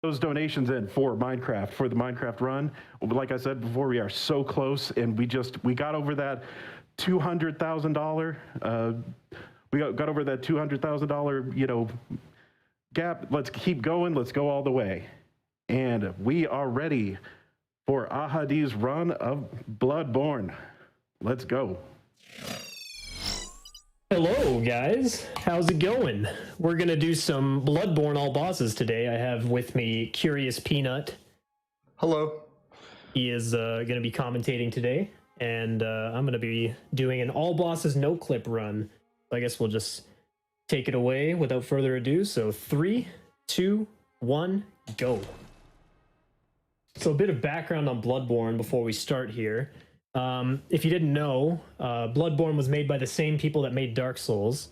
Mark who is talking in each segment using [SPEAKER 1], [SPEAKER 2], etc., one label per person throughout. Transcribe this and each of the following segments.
[SPEAKER 1] those donations in for Minecraft, for the Minecraft run. Like I said before, we are so close, and we got over that $200,000. We got over that $200,000, gap. Let's keep going. Let's go all the way. And we are ready for Ahady's run of Bloodborne. Let's go.
[SPEAKER 2] Hello, guys. How's it going? We're going to do some Bloodborne all bosses today. I have with me curiouspeanut.
[SPEAKER 3] Hello.
[SPEAKER 2] He is going to be commentating today, and I'm going to be doing an all bosses no clip run. I guess we'll just take it away without further ado. So 3, 2, 1, go. So a bit of background on Bloodborne before we start here. If you didn't know, Bloodborne was made by the same people that made Dark Souls.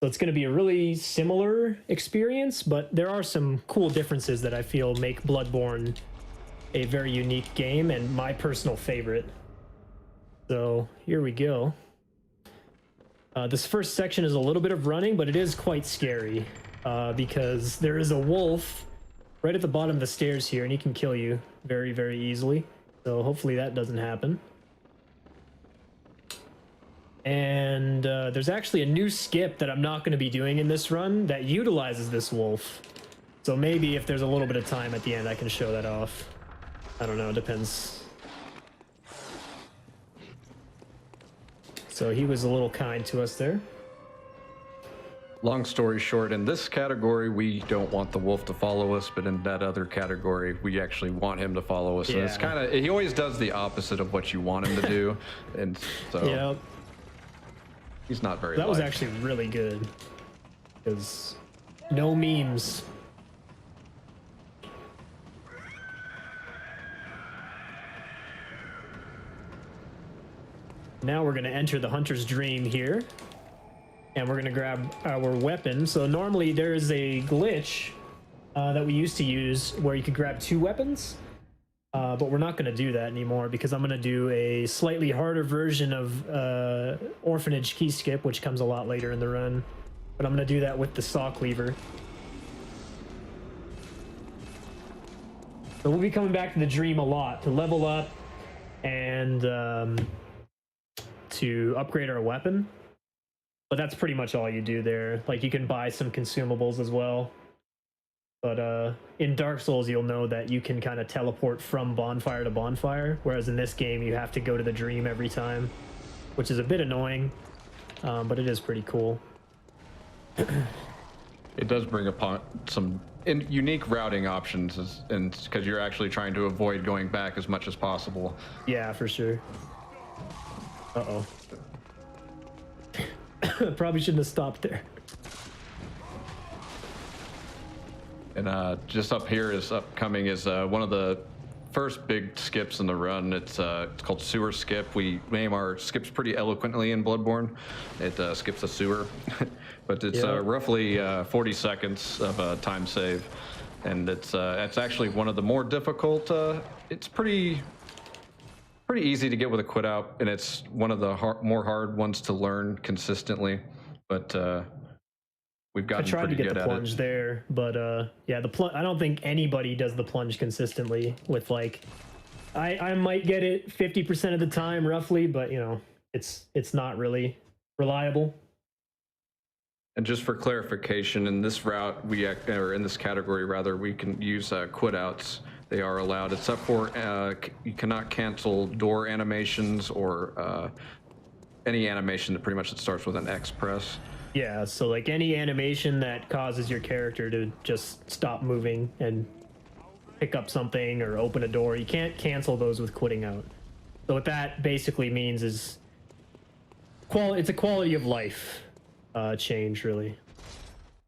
[SPEAKER 2] So it's going to be a really similar experience, but there are some cool differences that I feel make Bloodborne a very unique game and my personal favorite. So here we go. This first section is a little bit of running, but it is quite scary because there is a wolf right at the bottom of the stairs here, and he can kill you very, very easily. So hopefully that doesn't happen. And there's actually a new skip that I'm not going to be doing in this run that utilizes this wolf. So maybe if there's a little bit of time at the end, I can show that off. I don't know, it depends. So he was a little kind to us there.
[SPEAKER 3] Long story short, in this category, we don't want the wolf to follow us, but in that other category, we actually want him to follow us.
[SPEAKER 2] Yeah.
[SPEAKER 3] And it's kind of, he always does the opposite of what you want him to do. And so
[SPEAKER 2] Yeah.
[SPEAKER 3] He's not very
[SPEAKER 2] That was
[SPEAKER 3] liked.
[SPEAKER 2] actually really good. Because no memes. Now we're going to enter the Hunter's Dream here. And we're going to grab our weapon. So normally there is a glitch that we used to use where you could grab 2 weapons. But we're not going to do that anymore because I'm going to do a slightly harder version of Orphanage Key Skip, which comes a lot later in the run. But I'm going to do that with the saw cleaver. So we'll be coming back to the Dream a lot to level up and to upgrade our weapon. But that's pretty much all you do there. Like, you can buy some consumables as well. But in Dark Souls, you'll know that you can kind of teleport from bonfire to bonfire, whereas in this game, you have to go to the Dream every time, which is a bit annoying, but it is pretty cool.
[SPEAKER 3] It does bring upon some unique routing options, and because you're actually trying to avoid going back as much as possible.
[SPEAKER 2] Yeah, for sure. Uh-oh. Probably shouldn't have stopped there.
[SPEAKER 3] And just up here is upcoming is one of the first big skips in the run. It's called Sewer Skip. We name our skips pretty eloquently in Bloodborne. It skips a sewer, but it's roughly 40 seconds of a time save, and it's actually one of the more difficult. It's pretty easy to get with a quit out, and it's one of the more hard ones to learn consistently. But we've gotten
[SPEAKER 2] I tried
[SPEAKER 3] pretty
[SPEAKER 2] to get
[SPEAKER 3] good
[SPEAKER 2] the
[SPEAKER 3] at
[SPEAKER 2] plunge
[SPEAKER 3] it.
[SPEAKER 2] there, but yeah, I don't think anybody does the plunge consistently with, like, I might get it 50% of the time roughly, but it's not really reliable.
[SPEAKER 3] And just for clarification, in this route, or in this category rather, we can use quit outs. They are allowed, except for you cannot cancel door animations or any animation that pretty much starts with an X press.
[SPEAKER 2] Yeah, so like any animation that causes your character to just stop moving and pick up something or open a door, you can't cancel those with quitting out. So what that basically means is it's a quality of life change, really,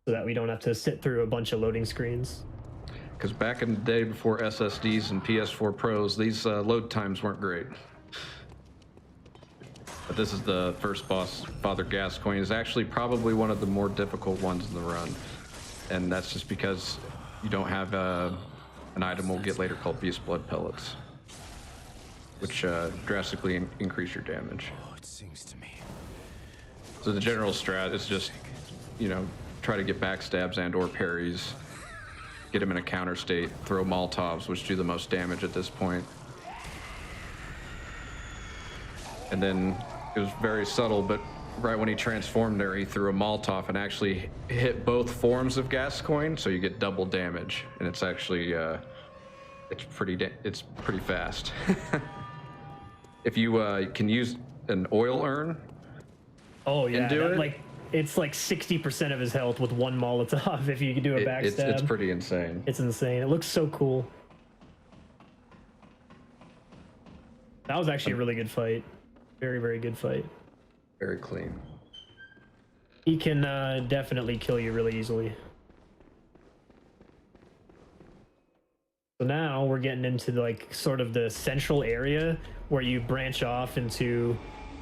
[SPEAKER 2] so that we don't have to sit through a bunch of loading screens.
[SPEAKER 3] Because back in the day before SSDs and PS4 Pros, these load times weren't great. But this is the first boss, Father Gascoigne. Is actually probably one of the more difficult ones in the run. And that's just because you don't have an item we'll get later called Beast Blood Pellets, which drastically increase your damage.
[SPEAKER 4] Oh, it sings to me.
[SPEAKER 3] So the general strat is just, try to get backstabs and or parries. get him in a counter state, throw Molotovs, which do the most damage at this point. And then it was very subtle, but right when he transformed there, he threw a Molotov and actually hit both forms of Gascoigne, so you get double damage. And it's actually, it's pretty fast. If you can use an oil urn.
[SPEAKER 2] Oh yeah,
[SPEAKER 3] do it.
[SPEAKER 2] like it's like 60% of his health with one Molotov. If you can do a backstab,
[SPEAKER 3] it's pretty insane.
[SPEAKER 2] It's insane. It looks so cool. That was actually a really good fight. Very, very good fight.
[SPEAKER 3] Very clean.
[SPEAKER 2] He can definitely kill you really easily. So now we're getting into like sort of the central area where you branch off into,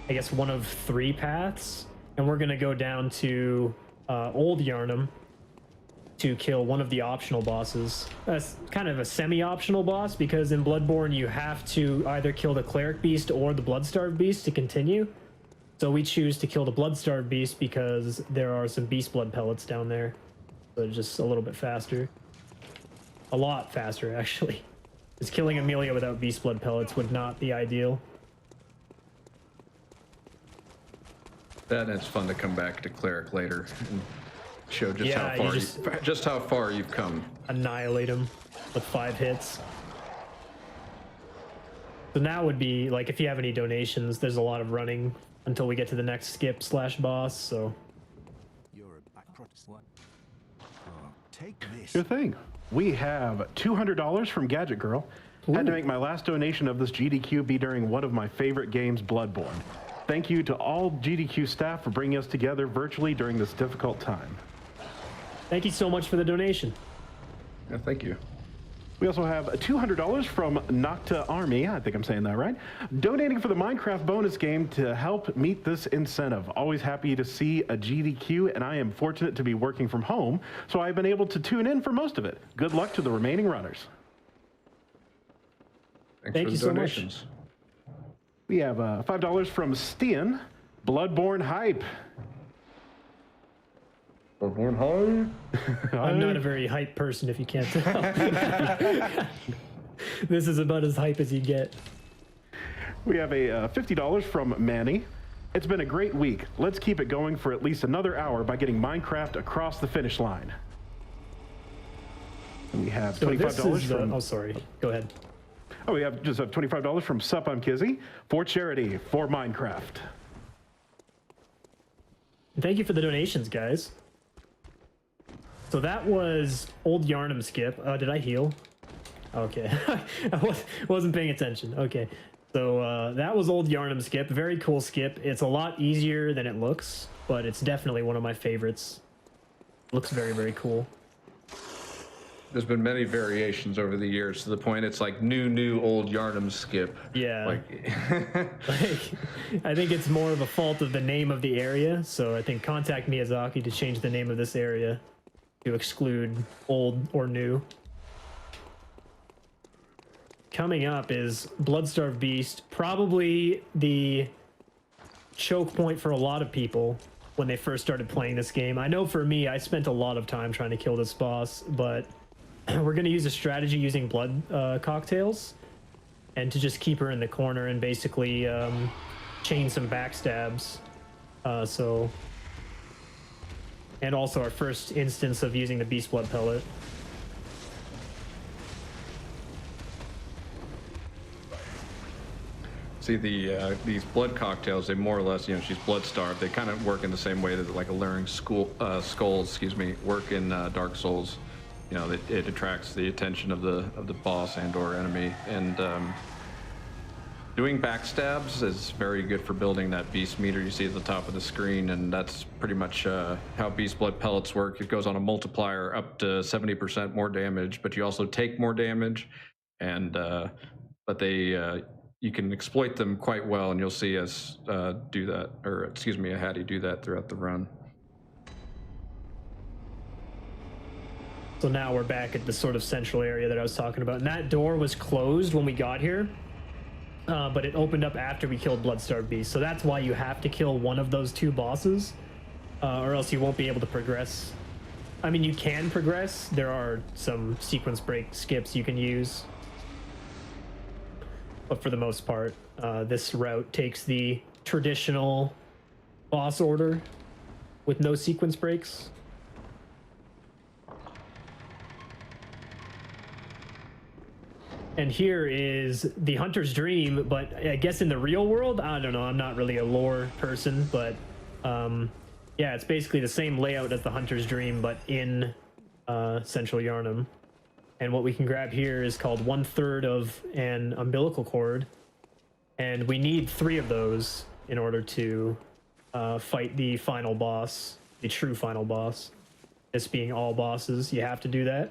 [SPEAKER 2] I guess, one of 3 paths, and we're gonna go down to Old Yharnam to kill one of the optional bosses. That's kind of a semi-optional boss, because in Bloodborne you have to either kill the Cleric Beast or the Bloodstarved Beast to continue. So we choose to kill the Bloodstarved Beast because there are some Beast Blood pellets down there. So it's just a little bit faster. A lot faster, actually. Because killing Amelia without Beast Blood pellets would not be ideal.
[SPEAKER 3] That and it's fun to come back to Cleric later and show just
[SPEAKER 2] Yeah,
[SPEAKER 3] how far you've come.
[SPEAKER 2] Annihilate him with 5 hits. So now would be like, if you have any donations, there's a lot of running until we get to the next skip/boss. So
[SPEAKER 4] You're a back Protestant. Take this.
[SPEAKER 1] Sure thing. We have $200 from Gadget Girl. Had to make my last donation of this GDQ be during one of my favorite games, Bloodborne. Thank you to all GDQ staff for bringing us together virtually during this difficult time.
[SPEAKER 2] thank you so much for the donation.
[SPEAKER 3] Yeah, thank you.
[SPEAKER 1] We also have $200 from Nocta Army, I think I'm saying that right, donating for the Minecraft bonus game to help meet this incentive. Always happy to see a GDQ, and I am fortunate to be working from home, so I've been able to tune in for most of it. Good luck to the remaining runners.
[SPEAKER 3] Thanks
[SPEAKER 2] Thank
[SPEAKER 3] for
[SPEAKER 2] you
[SPEAKER 3] the
[SPEAKER 2] so much.
[SPEAKER 3] donations.
[SPEAKER 1] We have $5 from Stian, Bloodborne Hype.
[SPEAKER 3] Bloodborne High.
[SPEAKER 2] I'm not a very hype person, if you can't tell. This is about as hype as you get.
[SPEAKER 1] We have a $50 from Manny. It's been a great week. Let's keep it going for at least another hour by getting Minecraft across the finish line. And we have
[SPEAKER 2] So this
[SPEAKER 1] $25
[SPEAKER 2] is the,
[SPEAKER 1] from...
[SPEAKER 2] oh, sorry. Go ahead.
[SPEAKER 1] Oh, we have just $25 from Sup I'm Kizzy for charity for Minecraft.
[SPEAKER 2] Thank you for the donations, guys. So that was Old Yharnam skip. Did I heal? Okay. I wasn't paying attention. Okay. So that was Old Yharnam skip. Very cool skip. It's a lot easier than it looks, but it's definitely one of my favorites. Looks very, very cool.
[SPEAKER 3] There's been many variations over the years to the point it's like new old Yharnam skip.
[SPEAKER 2] Yeah.
[SPEAKER 3] Like,
[SPEAKER 2] Like, I think it's more of a fault of the name of the area. So I think contact Miyazaki to change the name of this area to exclude old or new. Coming up is Bloodstarved Beast, probably the choke point for a lot of people when they first started playing this game. I know for me, I spent a lot of time trying to kill this boss, but we're going to use a strategy using blood cocktails and to just keep her in the corner and basically chain some backstabs. And also our first instance of using the Beast Blood pellet.
[SPEAKER 3] see these blood cocktails, they more or less, she's blood starved. They kind of work in the same way that like alluring skulls, work in Dark Souls. It attracts the attention of the boss and or enemy, and doing backstabs is very good for building that beast meter you see at the top of the screen, and that's pretty much how Beast Blood pellets work. It goes on a multiplier up to 70% more damage, but you also take more damage, and but they you can exploit them quite well, and you'll see us do that, or excuse me, Ahady do that throughout the run.
[SPEAKER 2] So now we're back at the sort of central area that I was talking about, and that door was closed when we got here. But it opened up after we killed Bloodstarved Beast, so that's why you have to kill one of those 2 bosses, or else you won't be able to progress I mean, you can progress. There are some sequence break skips you can use. But for the most part, this route takes the traditional boss order with no sequence breaks. And here is the Hunter's Dream, but I guess in the real world, I don't know, I'm not really a lore person, but yeah, it's basically the same layout as the Hunter's Dream, but in Central Yarnum. And what we can grab here is called 1/3 of an umbilical cord, and we need 3 of those in order to fight the final boss, the true final boss. This being all bosses, you have to do that.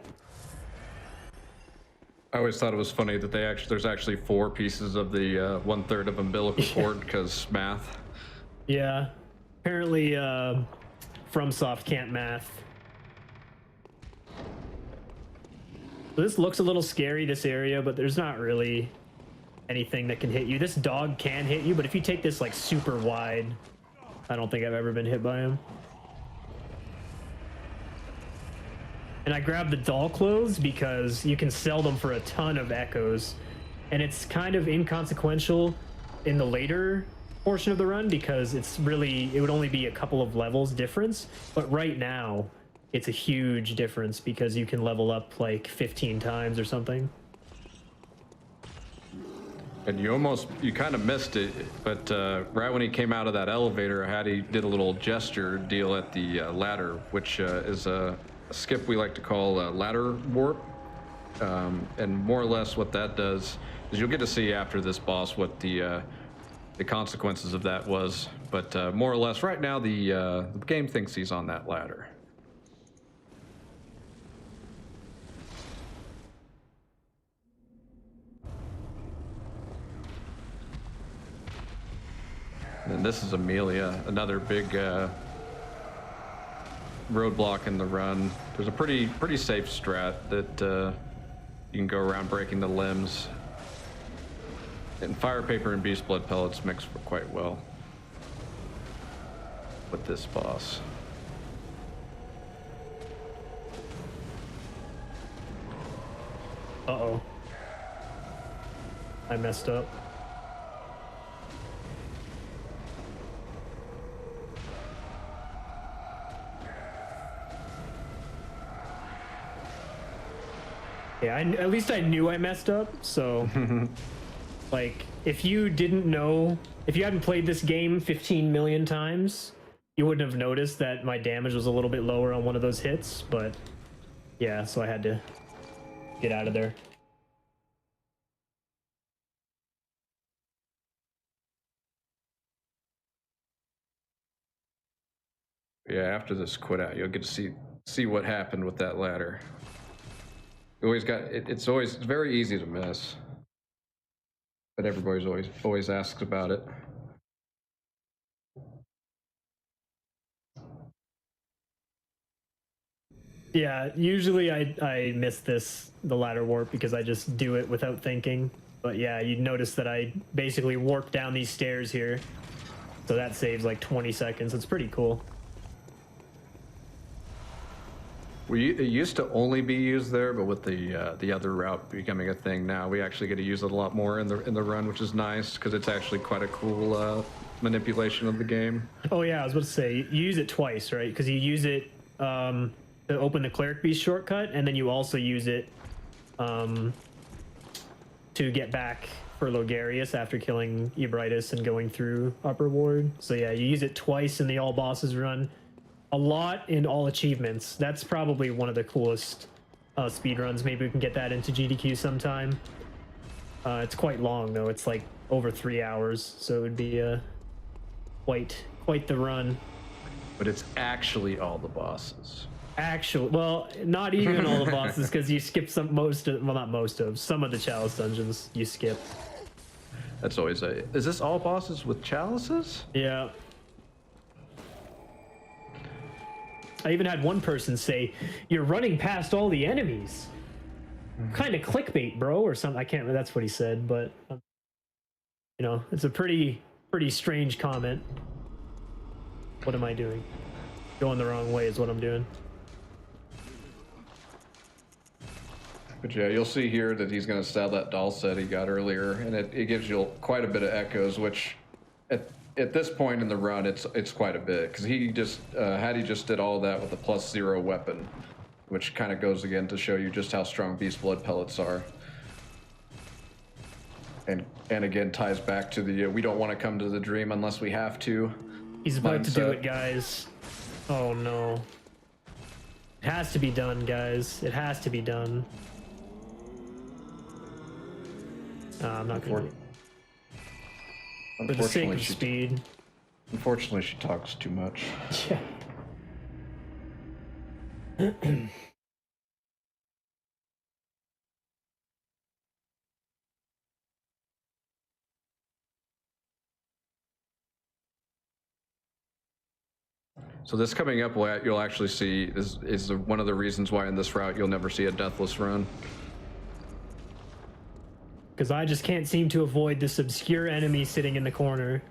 [SPEAKER 3] I always thought it was funny that there's actually 4 pieces of the 1/3 of umbilical cord because math.
[SPEAKER 2] Yeah, apparently FromSoft can't math. So this looks a little scary, this area, but there's not really anything that can hit you. This dog can hit you, but if you take this like super wide, I don't think I've ever been hit by him. And I grabbed the doll clothes because you can sell them for a ton of echoes, and it's kind of inconsequential in the later portion of the run because it would only be a couple of levels difference, but right now it's a huge difference because you can level up like 15 times or something.
[SPEAKER 3] And you kind of missed it, but right when he came out of that elevator, Ahady did a little gesture deal at the ladder, which is a skip we like to call ladder warp. And more or less what that does is you'll get to see after this boss what the consequences of that was. But more or less right now the game thinks he's on that ladder. And this is Amelia, another big roadblock in the run. There's a pretty safe strat that you can go around breaking the limbs. And fire paper and beast blood pellets mix quite well with this boss.
[SPEAKER 2] Uh-oh. I messed up. Yeah, at least I knew I messed up, so like if you hadn't played this game 15 million times, you wouldn't have noticed that my damage was a little bit lower on one of those hits, but yeah, so I had to get out of there.
[SPEAKER 3] Yeah, after this quit out, you'll get to see what happened with that ladder. It's very easy to miss, but everybody's always asks about it.
[SPEAKER 2] Yeah, usually I miss the ladder warp because I just do it without thinking. But yeah, you'd notice that I basically warped down these stairs here, so that saves like 20 seconds. It's pretty cool.
[SPEAKER 3] It used to only be used there, but with the other route becoming a thing now, we actually get to use it a lot more in the run, which is nice because it's actually quite a cool manipulation of the game.
[SPEAKER 2] Oh yeah, I was about to say you use it twice, right? Because you use it to open the cleric beast shortcut, and then you also use it to get back for Logarius after killing Ebritus and going through Upper Ward. So yeah, you use it twice in the all bosses run. A lot in all achievements. That's probably one of the coolest speed runs. Maybe we can get that into GDQ sometime. It's quite long though. It's like over 3 hours, so it would be quite the run.
[SPEAKER 3] But it's actually all the bosses.
[SPEAKER 2] Actually, well, not even all the bosses because you skip some of the chalice dungeons. You skip.
[SPEAKER 3] That's always is this all bosses with chalices?
[SPEAKER 2] Yeah. I even had one person say, "You're running past all the enemies." Kind of clickbait, bro, or something. I can't remember. That's what he said, but you know, it's a pretty strange comment. What am I doing? Going the wrong way is what I'm doing.
[SPEAKER 3] But yeah, you'll see here that he's going to sell that doll set he got earlier, and it gives you quite a bit of echoes, which at this point in the run, it's quite a bit, because Ahady just did all that with a +0 weapon, which kind of goes again to show you just how strong Beast Blood pellets are. And again ties back to the we don't want to come to the dream unless we have to.
[SPEAKER 2] He's about to do
[SPEAKER 3] mindset.
[SPEAKER 2] it, guys. Oh no. It has to be done, guys. It has to be done. I'm not gonna do it. For the sake of speed.
[SPEAKER 3] Unfortunately, she talks too much.
[SPEAKER 2] Yeah.
[SPEAKER 3] So this coming up, what you'll actually see is one of the reasons why in this route you'll never see a deathless run.
[SPEAKER 2] Because I just can't seem to avoid this obscure enemy sitting in the corner.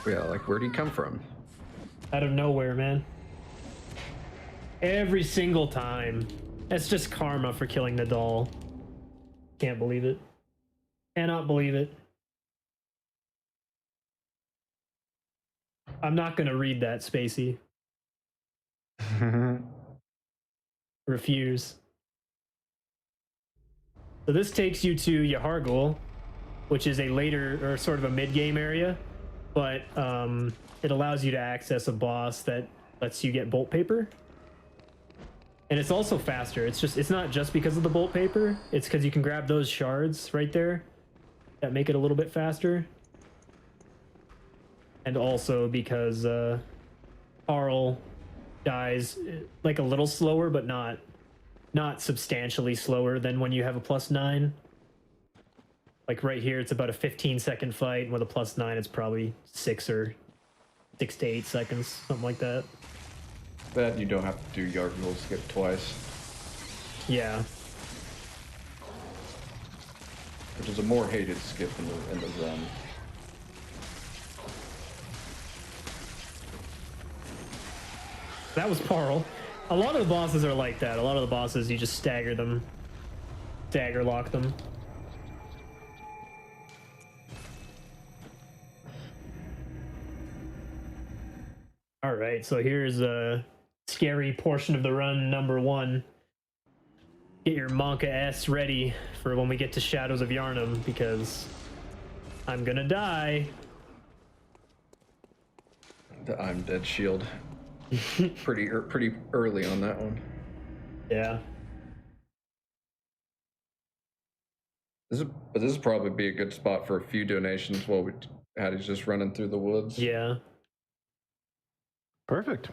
[SPEAKER 3] Yeah, like where'd he come from?
[SPEAKER 2] Out of nowhere, man. Every single time. That's just karma for killing the doll. Can't believe it. Cannot believe it. I'm not gonna read that, Spacey. Refuse. So this takes you to Yahargul, which is a later, or sort of a mid-game area, but it allows you to access a boss that lets you get bolt paper. And it's also faster. It's not just because of the bolt paper, it's because you can grab those shards right there that make it a little bit faster. And also because Carl dies like a little slower, but not substantially slower than when you have a +9. Like right here, it's about a 15-second fight, and with a +9, it's probably 6 to 8 seconds, something like that.
[SPEAKER 3] That you don't have to do Yargul skip twice.
[SPEAKER 2] Yeah.
[SPEAKER 3] Which is a more hated skip in the run.
[SPEAKER 2] That was Parl. A lot of the bosses are like that. A lot of the bosses, you just stagger them. Stagger lock them. Alright, so here's a scary portion of the run, number 1. Get your Monka S ready for when we get to Shadows of Yharnam, because I'm gonna die.
[SPEAKER 3] The I'm dead shield. pretty early on that one.
[SPEAKER 2] Yeah.
[SPEAKER 3] This is probably be a good spot for a few donations while Ahdy's just running through the woods.
[SPEAKER 2] Yeah.
[SPEAKER 1] Perfect.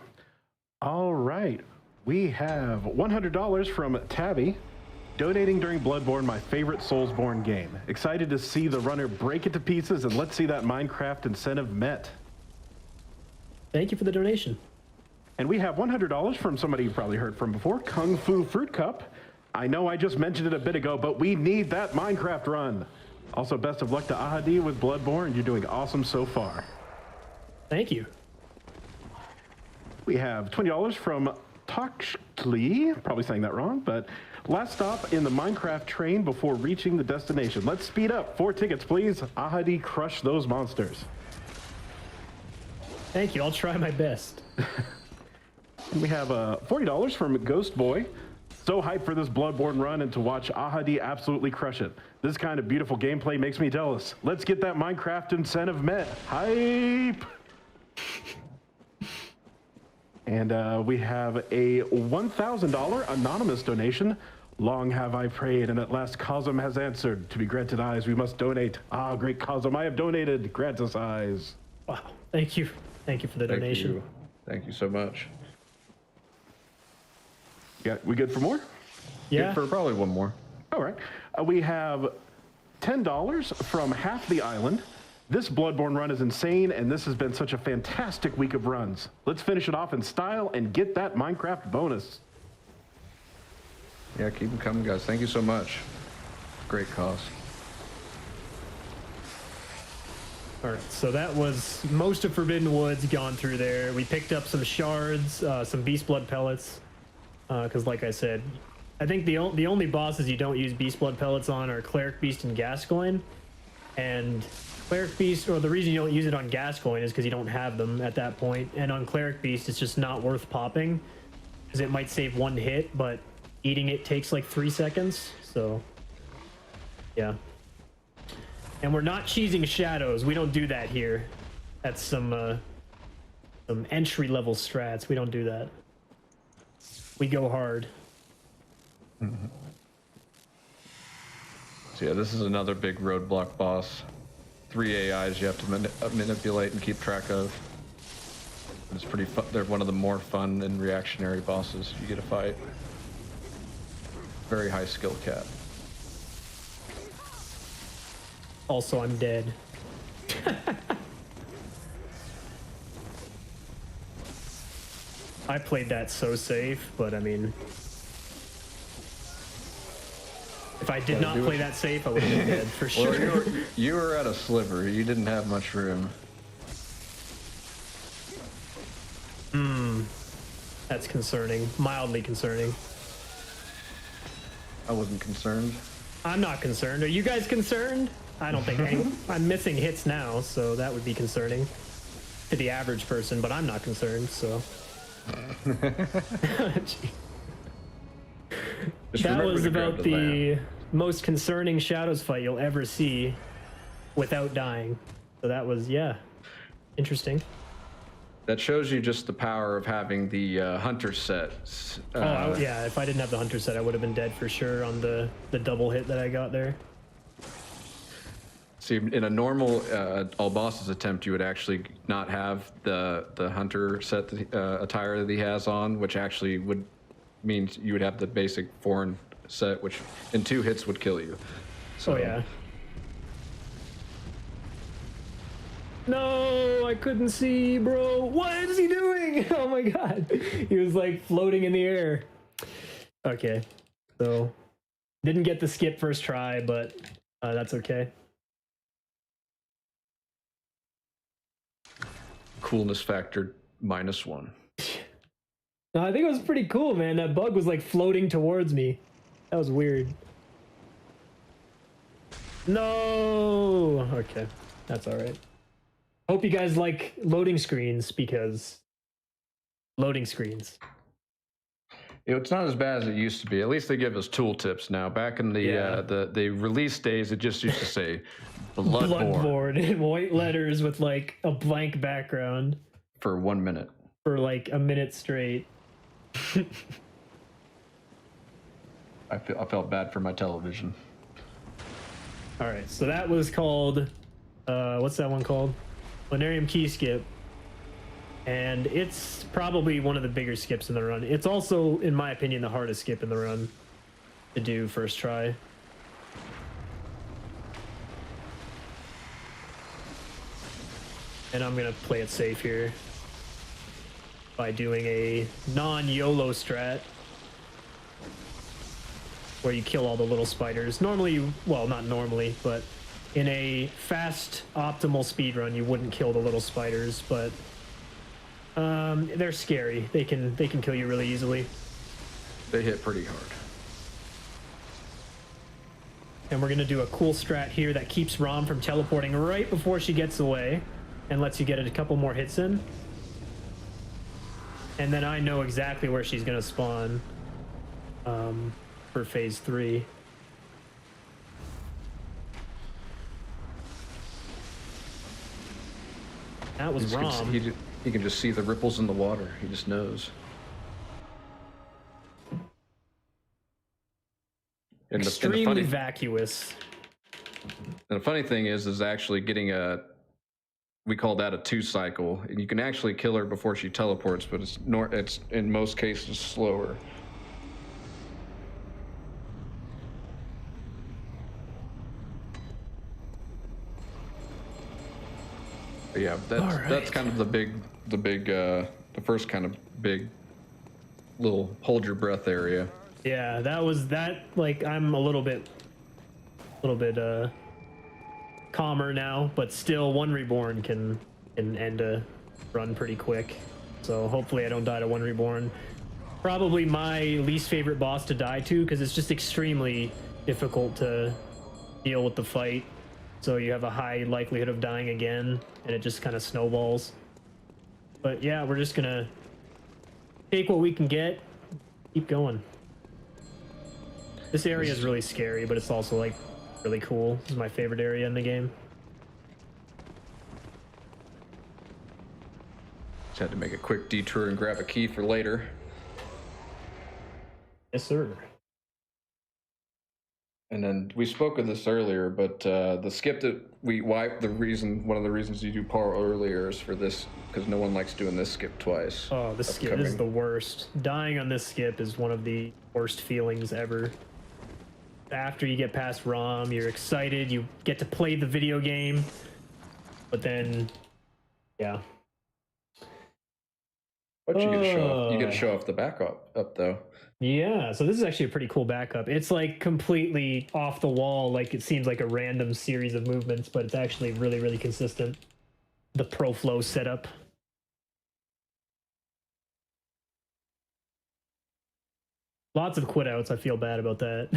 [SPEAKER 1] All right. We have $100 from Tabby, donating during Bloodborne, my favorite Soulsborne game. Excited to see the runner break it to pieces, and let's see that Minecraft incentive met.
[SPEAKER 2] Thank you for the donation.
[SPEAKER 1] And we have $100 from somebody you've probably heard from before, Kung Fu Fruit Cup. I know I just mentioned it a bit ago, but we need that Minecraft run. Also, best of luck to Ahady with Bloodborne. You're doing awesome so far.
[SPEAKER 2] Thank you.
[SPEAKER 1] We have $20 from Takshli, probably saying that wrong, but last stop in the Minecraft train before reaching the destination. Let's speed up. 4 tickets, please. Ahady, crush those monsters.
[SPEAKER 2] Thank you. I'll try my best.
[SPEAKER 1] And we have $40 from Ghost Boy. So hyped for this Bloodborne run and to watch Ahady absolutely crush it. This kind of beautiful gameplay makes me jealous. Let's get that Minecraft incentive met. Hype! And we have a $1,000 anonymous donation. Long have I prayed, and at last Cosm has answered. To be granted eyes, we must donate. Ah, great Cosm, I have donated. Grant us eyes.
[SPEAKER 2] Wow. Thank you. Thank you for the donation.
[SPEAKER 3] Thank you so much.
[SPEAKER 1] Yeah, we good for more?
[SPEAKER 2] Yeah.
[SPEAKER 3] Good for probably one more.
[SPEAKER 1] All right. We have $10 from Half the Island. This Bloodborne run is insane, and this has been such a fantastic week of runs. Let's finish it off in style and get that Minecraft bonus.
[SPEAKER 3] Yeah, keep them coming, guys. Thank you so much. Great cause.
[SPEAKER 2] All right, so that was most of Forbidden Woods gone through there. We picked up some shards, some beast blood pellets, because like I said, I think the only bosses you don't use Beast Blood pellets on are Cleric Beast and Gascoigne. And Cleric Beast, or the reason you don't use it on Gascoigne is because you don't have them at that point. And on Cleric Beast, it's just not worth popping, because it might save one hit, but eating it takes like 3 seconds. So, yeah. And we're not cheesing shadows. We don't do that here. That's some entry level strats. We don't do that. We go hard.
[SPEAKER 3] Mm-hmm. So yeah, this is another big roadblock boss. 3 AIs you have to manipulate and keep track of. It's pretty fun. They're one of the more fun and reactionary bosses you get to fight. Very high skill cap.
[SPEAKER 2] Also, I'm dead. I played that so safe, but I mean, if I did not play that safe, I would have been dead for sure.
[SPEAKER 3] Well, you were at a sliver. You didn't have much room.
[SPEAKER 2] That's concerning. Mildly concerning.
[SPEAKER 3] I wasn't concerned.
[SPEAKER 2] I'm not concerned. Are you guys concerned? I don't think any. I'm missing hits now, so that would be concerning to the average person, but I'm not concerned, so. That was about the most concerning Shadows fight you'll ever see without dying. So that was, yeah, interesting.
[SPEAKER 3] That shows you just the power of having the hunter set.
[SPEAKER 2] Yeah, if I didn't have the hunter set, I would have been dead for sure on the double hit that I got there.
[SPEAKER 3] See, in a normal all bosses attempt, you would actually not have the hunter set attire that he has on, which actually would mean you would have the basic foreign set, which in 2 hits would kill you. So,
[SPEAKER 2] oh yeah. No, I couldn't see, bro. What is he doing? Oh my god. He was like floating in the air. Okay. So, didn't get the skip first try, but that's okay.
[SPEAKER 3] Coolness factor -1.
[SPEAKER 2] No, I think it was pretty cool, man. That bug was like floating towards me. That was weird. No. Okay. That's all right. Hope you guys like loading screens, because loading screens.
[SPEAKER 3] You know, it's not as bad as it used to be. At least they give us tooltips now. Back in the release days, it just used to say Bloodborne
[SPEAKER 2] in white letters with like a blank background
[SPEAKER 3] for 1 minute.
[SPEAKER 2] For like a minute straight.
[SPEAKER 3] I felt bad for my television.
[SPEAKER 2] All right, so that was called what's that one called? Planarium Key Skip. And it's probably one of the bigger skips in the run. It's also, in my opinion, the hardest skip in the run to do first try. And I'm gonna play it safe here by doing a non-YOLO strat where you kill all the little spiders. Normally, well, not normally, but in a fast, optimal speedrun, you wouldn't kill the little spiders, but they're scary. They can kill you really easily.
[SPEAKER 3] They hit pretty hard.
[SPEAKER 2] And we're gonna do a cool strat here that keeps Rom from teleporting right before she gets away and lets you get a couple more hits in. And then I know exactly where she's gonna spawn for phase 3. That was Rom.
[SPEAKER 3] He can just see the ripples in the water. He just knows.
[SPEAKER 2] Extremely vacuous.
[SPEAKER 3] And the funny thing is actually getting we call that a 2 cycle. And you can actually kill her before she teleports, but it's in most cases slower. But yeah, that's kind of the first kind of big little hold your breath area.
[SPEAKER 2] Yeah, that was that. Like, I'm a little bit calmer now, but still, one reborn can end a run pretty quick. So hopefully, I don't die to one reborn. Probably my least favorite boss to die to, because it's just extremely difficult to deal with the fight. So you have a high likelihood of dying again, and it just kind of snowballs. But yeah, we're just gonna take what we can get, keep going. This area is really scary, but it's also like really cool. This is my favorite area in the game.
[SPEAKER 3] Just had to make a quick detour and grab a key for later.
[SPEAKER 2] Yes, sir.
[SPEAKER 3] And then we spoke of this earlier, but the skip that one of the reasons you do par earlier is for this, because no one likes doing this skip twice.
[SPEAKER 2] Oh, this skip is the worst. Dying on this skip is one of the worst feelings ever. After you get past ROM, you're excited, you get to play the video game, but then, yeah.
[SPEAKER 3] But you get to show off the backup up though.
[SPEAKER 2] Yeah, so this is actually a pretty cool backup. It's like completely off the wall, like it seems like a random series of movements, but it's actually really, really consistent. The Pro Flow setup. Lots of quit outs, I feel bad about that.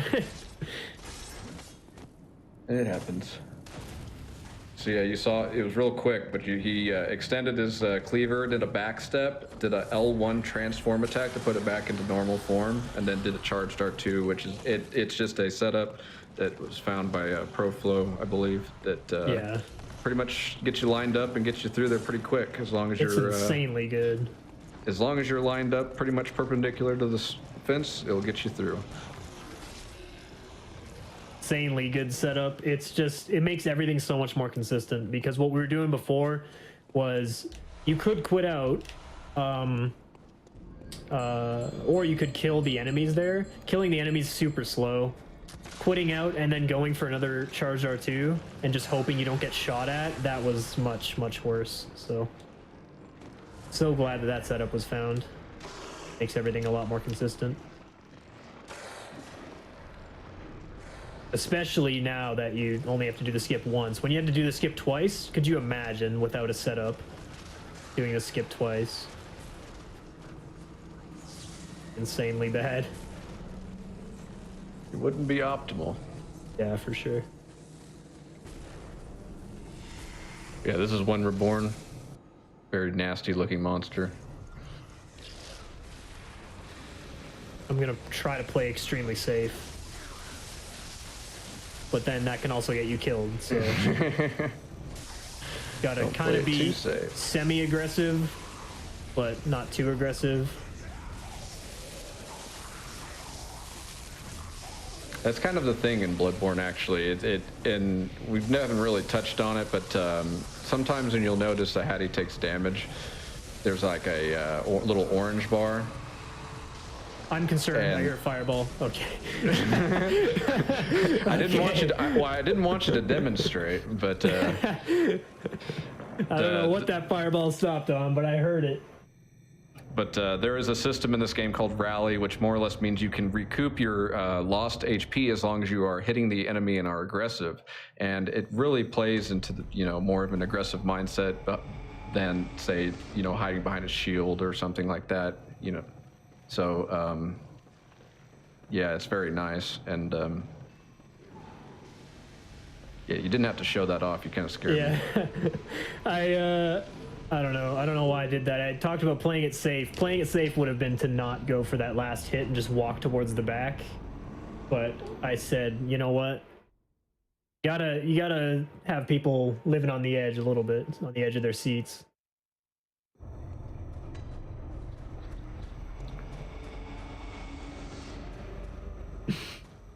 [SPEAKER 3] It happens. So yeah, you saw it was real quick, but he extended his cleaver, did a back step, did a L1 transform attack to put it back into normal form, and then did a charge dart 2, which is it's just a setup that was found by ProFlow, I believe, that
[SPEAKER 2] yeah,
[SPEAKER 3] pretty much gets you lined up and gets you through there pretty quick, as long as you're
[SPEAKER 2] insanely good.
[SPEAKER 3] As long as you're lined up pretty much perpendicular to the fence, it'll get you through.
[SPEAKER 2] Insanely good setup. It's just, it makes everything so much more consistent, because what we were doing before was you could quit out or you could kill the enemies there. Killing the enemies super slow. Quitting out and then going for another charge R2 and just hoping you don't get shot at, that was much, much worse. So glad that setup was found. Makes everything a lot more consistent. Especially now that you only have to do the skip once. When you had to do the skip twice, could you imagine without a setup doing the skip twice? Insanely bad.
[SPEAKER 3] It wouldn't be optimal.
[SPEAKER 2] Yeah, for sure.
[SPEAKER 3] Yeah, this is one reborn. Very nasty looking monster.
[SPEAKER 2] I'm gonna try to play extremely safe. But then that can also get you killed, so gotta kind of be semi-aggressive, but not too aggressive.
[SPEAKER 3] That's kind of the thing in Bloodborne, actually. And we haven't really touched on it, but sometimes when you'll notice Ahady takes damage, there's like a little orange bar.
[SPEAKER 2] I'm concerned by your fireball. Okay.
[SPEAKER 3] I didn't want you to. I didn't want you to demonstrate, but
[SPEAKER 2] I don't know what that fireball stopped on, but I heard it.
[SPEAKER 3] But there is a system in this game called Rally, which more or less means you can recoup your lost HP as long as you are hitting the enemy and are aggressive, and it really plays into the more of an aggressive mindset than say hiding behind a shield or something like that. So yeah, it's very nice, and yeah, you didn't have to show that off. You kind of scared me.
[SPEAKER 2] Yeah, I don't know why I did that. I talked about playing it safe. Playing it safe would have been to not go for that last hit and just walk towards the back. But I said, you know what? You gotta have people living on the edge a little bit, on the edge of their seats.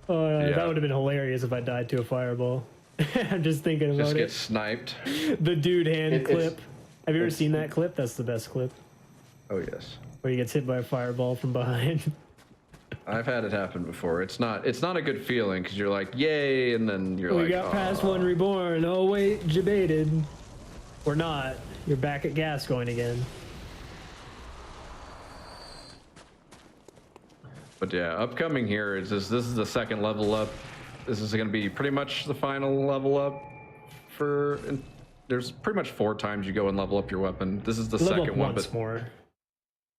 [SPEAKER 3] Yeah.
[SPEAKER 2] That would have been hilarious if I died to a fireball. I'm just thinking about
[SPEAKER 3] Just
[SPEAKER 2] it.
[SPEAKER 3] get sniped.
[SPEAKER 2] The dude hand clip. Have you ever seen that clip? That's the best clip.
[SPEAKER 3] Oh yes.
[SPEAKER 2] Where he gets hit by a fireball from behind.
[SPEAKER 3] I've had it happen before. It's not a good feeling because you're like, yay, and then you're like,
[SPEAKER 2] we got past one reborn. Oh wait, debated. Or not. You're back at gas going again.
[SPEAKER 3] But yeah, upcoming here is this is the second level up. This is going to be pretty much the final level up for. There's pretty much 4 times you go and level up your weapon. This is the
[SPEAKER 2] Level
[SPEAKER 3] second
[SPEAKER 2] up
[SPEAKER 3] one,
[SPEAKER 2] once
[SPEAKER 3] but
[SPEAKER 2] more.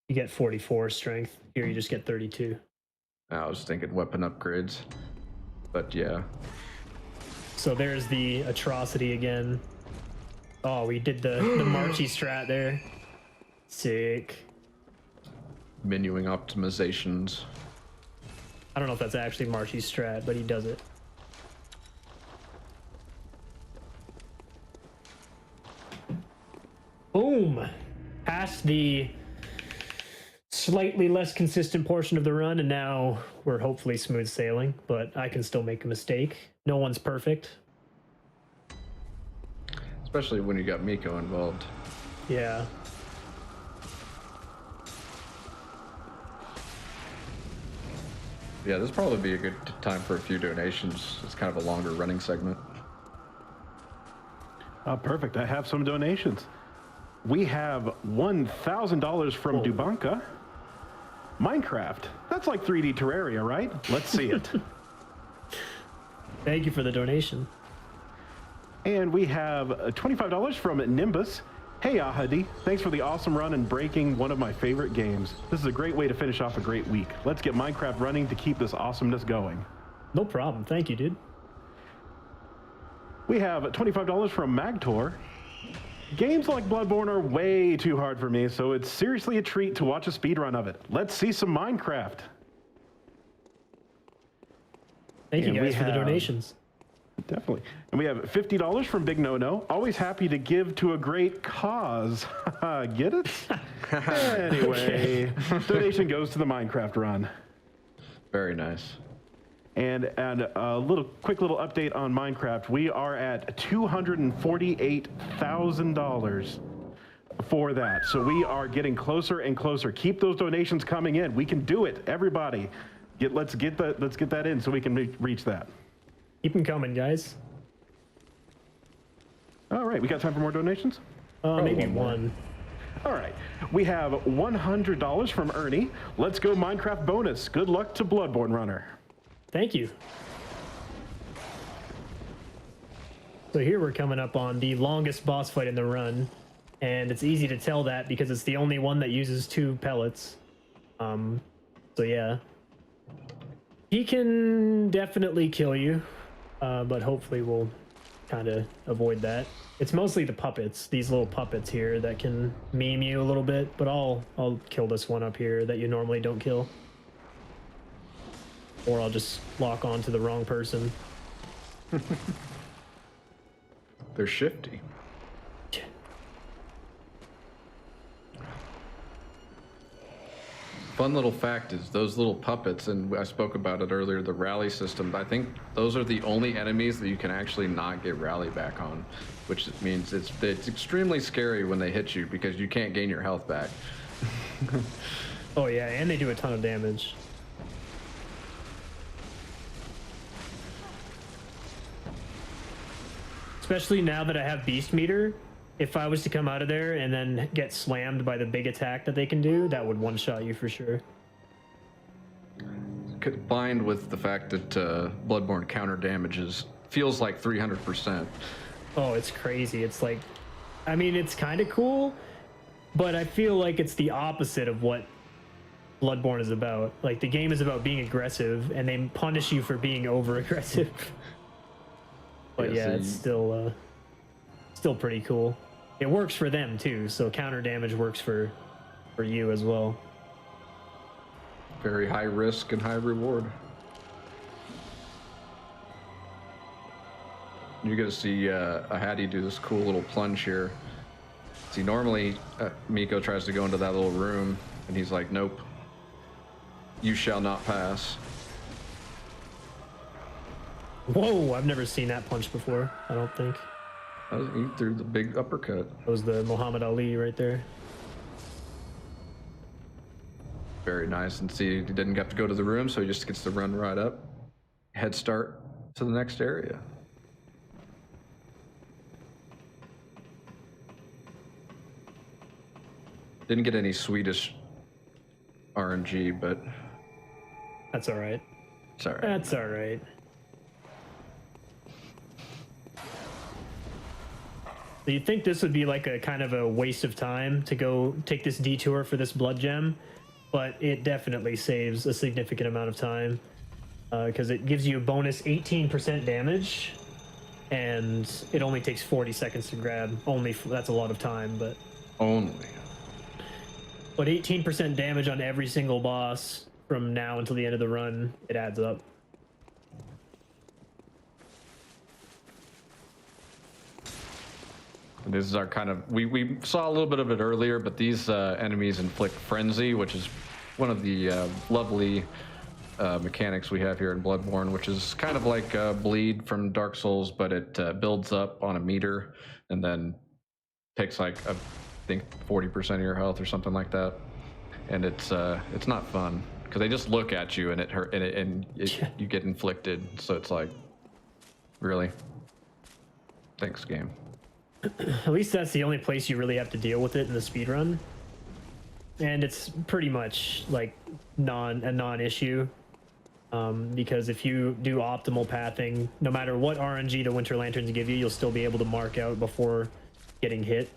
[SPEAKER 2] You get 44 strength. Here you just get 32.
[SPEAKER 3] I was thinking weapon upgrades, but yeah.
[SPEAKER 2] So there's the atrocity again. Oh, we did the Marchy strat there. Sick.
[SPEAKER 3] Menuing optimizations.
[SPEAKER 2] I don't know if that's actually Marchy's strat, but he does it. Boom! Past the slightly less consistent portion of the run, and now we're hopefully smooth sailing, but I can still make a mistake. No one's perfect.
[SPEAKER 3] Especially when you got Miko involved.
[SPEAKER 2] Yeah.
[SPEAKER 3] Yeah, this would probably be a good time for a few donations. It's kind of a longer running segment.
[SPEAKER 1] Perfect. I have some donations. We have $1,000 from Dubanka. Minecraft. That's like 3D Terraria, right? Let's see it.
[SPEAKER 2] Thank you for the donation.
[SPEAKER 1] And we have $25 from Nimbus. Hey, Ahady. Thanks for the awesome run and breaking one of my favorite games. This is a great way to finish off a great week. Let's get Minecraft running to keep this awesomeness going.
[SPEAKER 2] No problem. Thank you, dude.
[SPEAKER 1] We have $25 from Magtor. Games like Bloodborne are way too hard for me, so it's seriously a treat to watch a speedrun of it. Let's see some Minecraft.
[SPEAKER 2] Thank you
[SPEAKER 1] And
[SPEAKER 2] guys for the donations.
[SPEAKER 1] Definitely. And we have $50 from Big No No. Always happy to give to a great cause. Get it? Anyway, donation goes to the Minecraft run.
[SPEAKER 3] Very nice.
[SPEAKER 1] And a quick little update on Minecraft. We are at $248,000 for that. So we are getting closer and closer. Keep those donations coming in. We can do it, everybody. Let's get that in so we can reach that.
[SPEAKER 2] Keep them coming, guys.
[SPEAKER 1] All right, we got time for more donations?
[SPEAKER 2] Maybe one.
[SPEAKER 1] All right, we have $100 from Ernie. Let's go Minecraft bonus. Good luck to Bloodborne Runner.
[SPEAKER 2] Thank you. So here we're coming up on the longest boss fight in the run, and it's easy to tell that because it's the only one that uses 2 pellets. So yeah. He can definitely kill you, but hopefully we'll kind of avoid that. It's mostly the puppets, these little puppets here that can meme you a little bit, but I'll kill this one up here that you normally don't kill. Or I'll just lock on to the wrong person.
[SPEAKER 3] They're shifty. Fun little fact is those little puppets, and I spoke about it earlier, the rally system, I think those are the only enemies that you can actually not get rally back on, which means it's extremely scary when they hit you because you can't gain your health back.
[SPEAKER 2] Oh yeah, and they do a ton of damage. Especially now that I have Beast Meter, if I was to come out of there and then get slammed by the big attack that they can do, that would one-shot you for sure.
[SPEAKER 3] Combined with the fact that Bloodborne counter damages feels like 300%.
[SPEAKER 2] Oh, it's crazy. It's like, I mean, it's kind of cool, but I feel like it's the opposite of what Bloodborne is about. Like, the game is about being aggressive, and they punish you for being over-aggressive. But yeah, it's still pretty cool. It works for them too, so counter damage works for you as well.
[SPEAKER 3] Very high risk and high reward. You're gonna see Ahady do this cool little plunge here. See, normally Miko tries to go into that little room, and he's like, "Nope, you shall not pass."
[SPEAKER 2] Whoa, I've never seen that punch before, I don't think.
[SPEAKER 3] He threw the big uppercut.
[SPEAKER 2] That was the Muhammad Ali right there.
[SPEAKER 3] Very nice. And see, he didn't have to go to the room, so he just gets to run right up. Head start to the next area. Didn't get any Swedish RNG, but
[SPEAKER 2] That's all right.
[SPEAKER 3] it's all right.
[SPEAKER 2] That's all right. So you'd think this would be like a kind of a waste of time to go take this detour for this blood gem, but it definitely saves a significant amount of time because it gives you a bonus 18% damage, and it only takes 40 seconds to grab. That's a lot of time, but
[SPEAKER 3] Only.
[SPEAKER 2] 18% damage on every single boss from now until the end of the run, it adds up.
[SPEAKER 3] This is our kind of, we saw a little bit of it earlier, but these enemies inflict frenzy, which is one of the lovely mechanics we have here in Bloodborne, which is kind of like bleed from Dark Souls, but it builds up on a meter and then takes like I think 40% of your health or something like that, and it's not fun because they just look at you and it hurt and you get inflicted. So it's like, really, thanks game.
[SPEAKER 2] At least that's the only place you really have to deal with it in the speedrun. And it's pretty much like a non-issue. Because if you do optimal pathing, no matter what RNG the Winter Lanterns give you, you'll still be able to mark out before getting hit.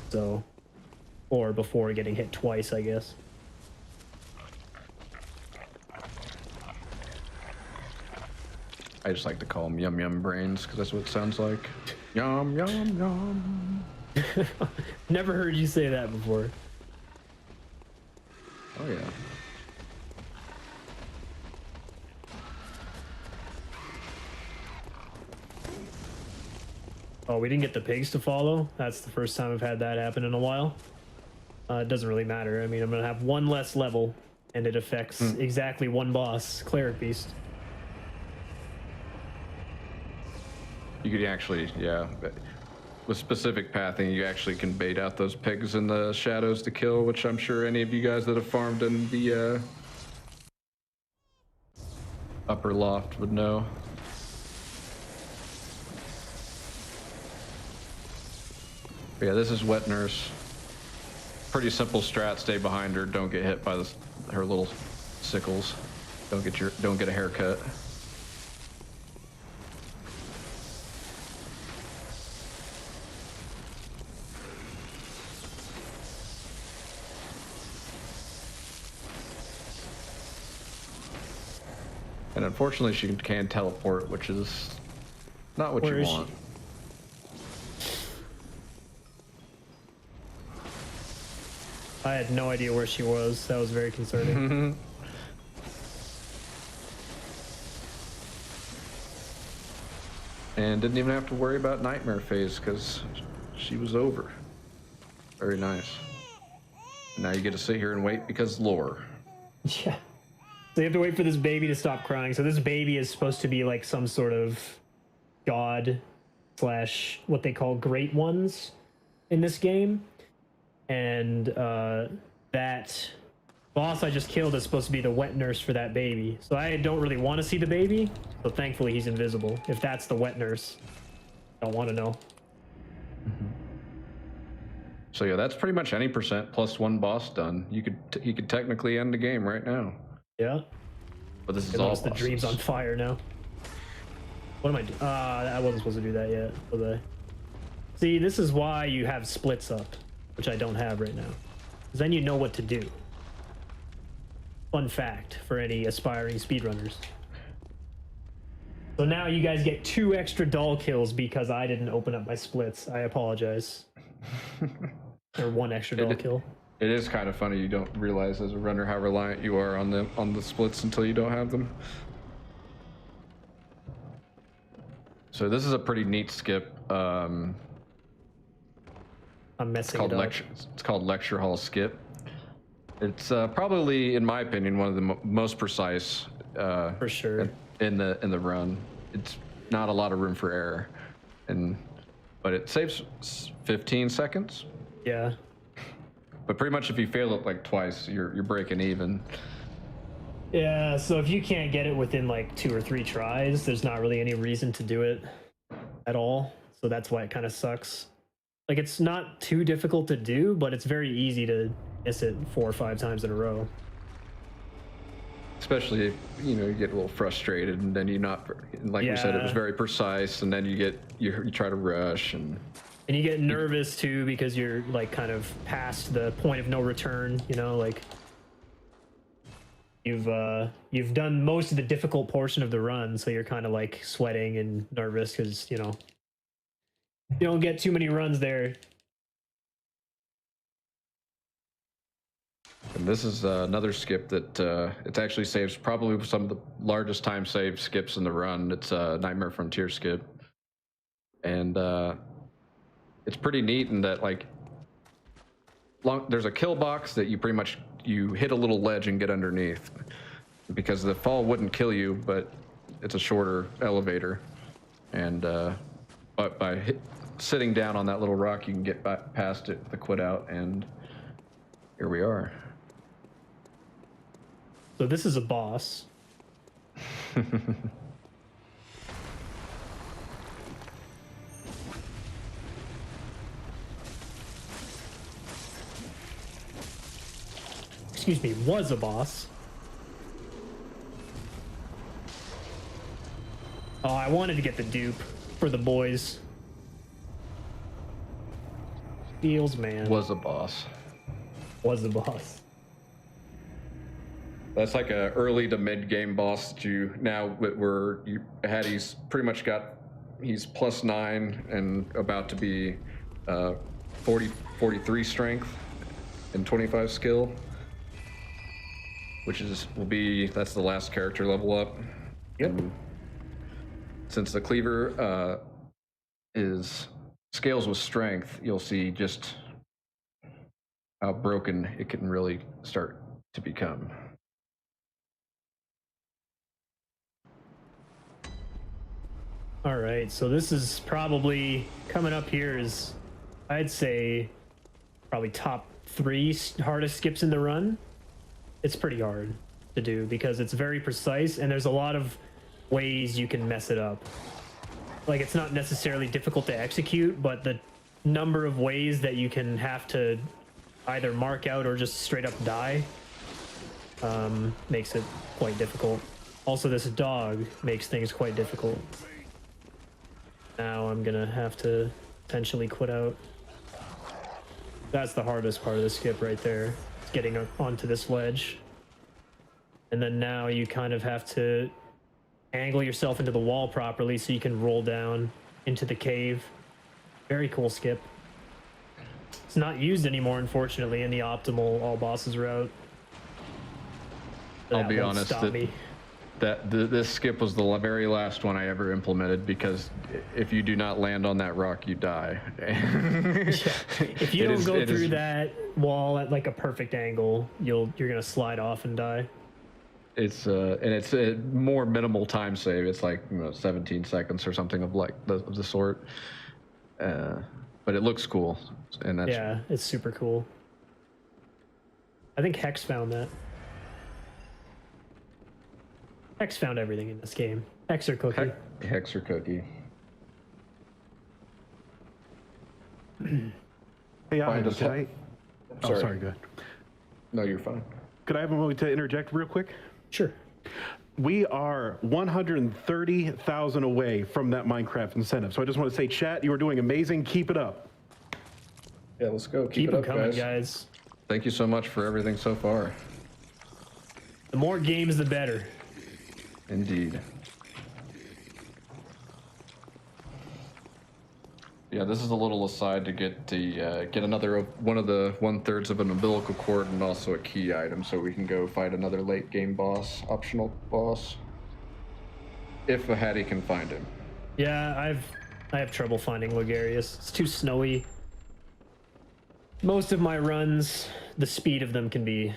[SPEAKER 2] So, or before getting hit twice, I guess.
[SPEAKER 3] I just like to call them yum yum brains because that's what it sounds like. Yum yum yum.
[SPEAKER 2] Never heard you say that before.
[SPEAKER 3] Oh yeah.
[SPEAKER 2] Oh, we didn't get the pigs to follow. That's the first time I've had that happen in a while. It doesn't really matter. I mean, I'm gonna have one less level, and it affects exactly one boss, Cleric Beast.
[SPEAKER 3] You could actually, yeah, with specific pathing, you actually can bait out those pigs in the shadows to kill, which I'm sure any of you guys that have farmed in the upper loft would know. But yeah, this is Wet Nurse. Pretty simple strat. Stay behind her. Don't get hit by her little sickles. Don't get a haircut. And unfortunately, she can teleport, which is not what
[SPEAKER 2] Where
[SPEAKER 3] you
[SPEAKER 2] is
[SPEAKER 3] want.
[SPEAKER 2] she? I had no idea where she was. That was very concerning.
[SPEAKER 3] And didn't even have to worry about Nightmare Phase because she was over. Very nice. Now you get to sit here and wait because lore.
[SPEAKER 2] Yeah. So you have to wait for this baby to stop crying. So this baby is supposed to be like some sort of god slash what they call great ones in this game. And that boss I just killed is supposed to be the wet nurse for that baby. So I don't really want to see the baby. So thankfully he's invisible. If that's the wet nurse, I don't want to know.
[SPEAKER 3] So yeah, that's pretty much any percent plus one boss done. You could technically end the game right now.
[SPEAKER 2] Yeah.
[SPEAKER 3] But this is
[SPEAKER 2] It
[SPEAKER 3] all
[SPEAKER 2] the dream's on fire now. What am I doing? I wasn't supposed to do that yet, was I? See, this is why you have splits up, which I don't have right now. Because then you know what to do. Fun fact for any aspiring speedrunners. So now you guys get 2 extra doll kills because I didn't open up my splits. I apologize. Or 1 extra doll kill.
[SPEAKER 3] It is kind of funny. You don't realize as a runner how reliant you are on the splits until you don't have them. So this is a pretty neat skip.
[SPEAKER 2] I'm messing it up.
[SPEAKER 3] It's called Lecture Hall Skip. It's probably, in my opinion, one of the most precise.
[SPEAKER 2] For sure.
[SPEAKER 3] In the run, it's not a lot of room for error, but it saves 15 seconds.
[SPEAKER 2] Yeah.
[SPEAKER 3] But pretty much if you fail it like twice, you're breaking even.
[SPEAKER 2] Yeah, so if you can't get it within like 2 or 3 tries, there's not really any reason to do it at all. So that's why it kind of sucks. Like, it's not too difficult to do, but it's very easy to miss it 4 or 5 times in a row.
[SPEAKER 3] Especially if, you get a little frustrated and then we said, it was very precise, and then you try to rush and
[SPEAKER 2] you get nervous too because you're like kind of past the point of no return, like you've done most of the difficult portion of the run, so you're kind of like sweating and nervous because you know you don't get too many runs there.
[SPEAKER 3] And this is another skip that it actually saves probably some of the largest time saved skips in the run. It's a Nightmare Frontier skip, and it's pretty neat in that like there's a kill box that you pretty much you hit a little ledge and get underneath because the fall wouldn't kill you, but it's a shorter elevator, and but by sitting down on that little rock you can get past it with the quit out, and here we are.
[SPEAKER 2] So this is a boss. Excuse me, was a boss. Oh, I wanted to get the dupe for the boys. Feels man.
[SPEAKER 3] Was a boss.
[SPEAKER 2] Was the boss.
[SPEAKER 3] That's like a early to mid game boss that you now Ahady's pretty much got, he's +9 and about to be 43 strength and 25 skill, which that's the last character level up.
[SPEAKER 2] Yep.
[SPEAKER 3] And since the cleaver scales with strength, you'll see just how broken it can really start to become.
[SPEAKER 2] All right, so this is probably coming up here is, I'd say, probably top 3 hardest skips in the run. It's pretty hard to do because it's very precise and there's a lot of ways you can mess it up. Like, it's not necessarily difficult to execute, but the number of ways that you can have to either mark out or just straight up die makes it quite difficult. Also, this dog makes things quite difficult. Now I'm gonna have to potentially quit out. That's the hardest part of the skip right there. It's getting onto this ledge. And then now you kind of have to angle yourself into the wall properly so you can roll down into the cave. Very cool skip. It's not used anymore, unfortunately, in the optimal all bosses route.
[SPEAKER 3] I'll be honest, this skip was the very last one I ever implemented because if you do not land on that rock, you die.
[SPEAKER 2] If you don't go through that wall at like a perfect angle, you're gonna slide off and die.
[SPEAKER 3] It's a more minimal time save. It's like 17 seconds or something of like the sort. But it looks cool, and that's
[SPEAKER 2] it's super cool. I think Hex found that. Hex found everything in this game. Hex or Cookie.
[SPEAKER 3] Hex or Cookie.
[SPEAKER 1] Hey,
[SPEAKER 3] Find us
[SPEAKER 1] can I? Oh, sorry, go ahead.
[SPEAKER 3] No, you're fine.
[SPEAKER 1] Could I have a moment to interject real quick?
[SPEAKER 2] Sure.
[SPEAKER 1] We are 130,000 away from that Minecraft incentive. So I just want to say, chat, you are doing amazing. Keep it up.
[SPEAKER 3] Yeah, let's go.
[SPEAKER 2] Keep
[SPEAKER 3] it up,
[SPEAKER 2] them coming,
[SPEAKER 3] guys. Thank you so much for everything so far.
[SPEAKER 2] The more games, the better.
[SPEAKER 3] Indeed. Yeah, this is a little aside to get another one of the 1/3 of an umbilical cord and also a key item, so we can go fight another late game boss, optional boss, if Ahady can find him.
[SPEAKER 2] Yeah, I have trouble finding Logarius. It's too snowy. Most of my runs, the speed of them can be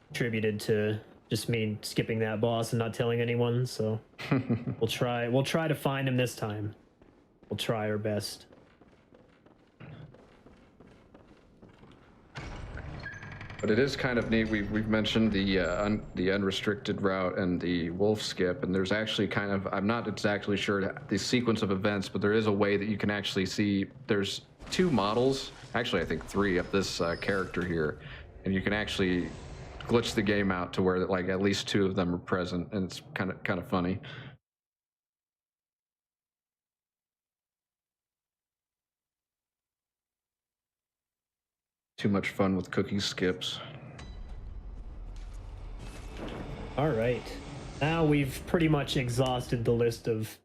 [SPEAKER 2] attributed to just me skipping that boss and not telling anyone. So we'll try to find him this time. We'll try our best.
[SPEAKER 3] But it is kind of neat. We've mentioned the unrestricted route and the wolf skip, and there's actually kind of, I'm not exactly sure the sequence of events, but there is a way that you can actually see. There's 2 models, actually I think 3 of this character here, and you can actually glitch the game out to where like at least 2 of them are present, and it's kind of funny. Too much fun with cookie skips.
[SPEAKER 2] All right. Now we've pretty much exhausted the list of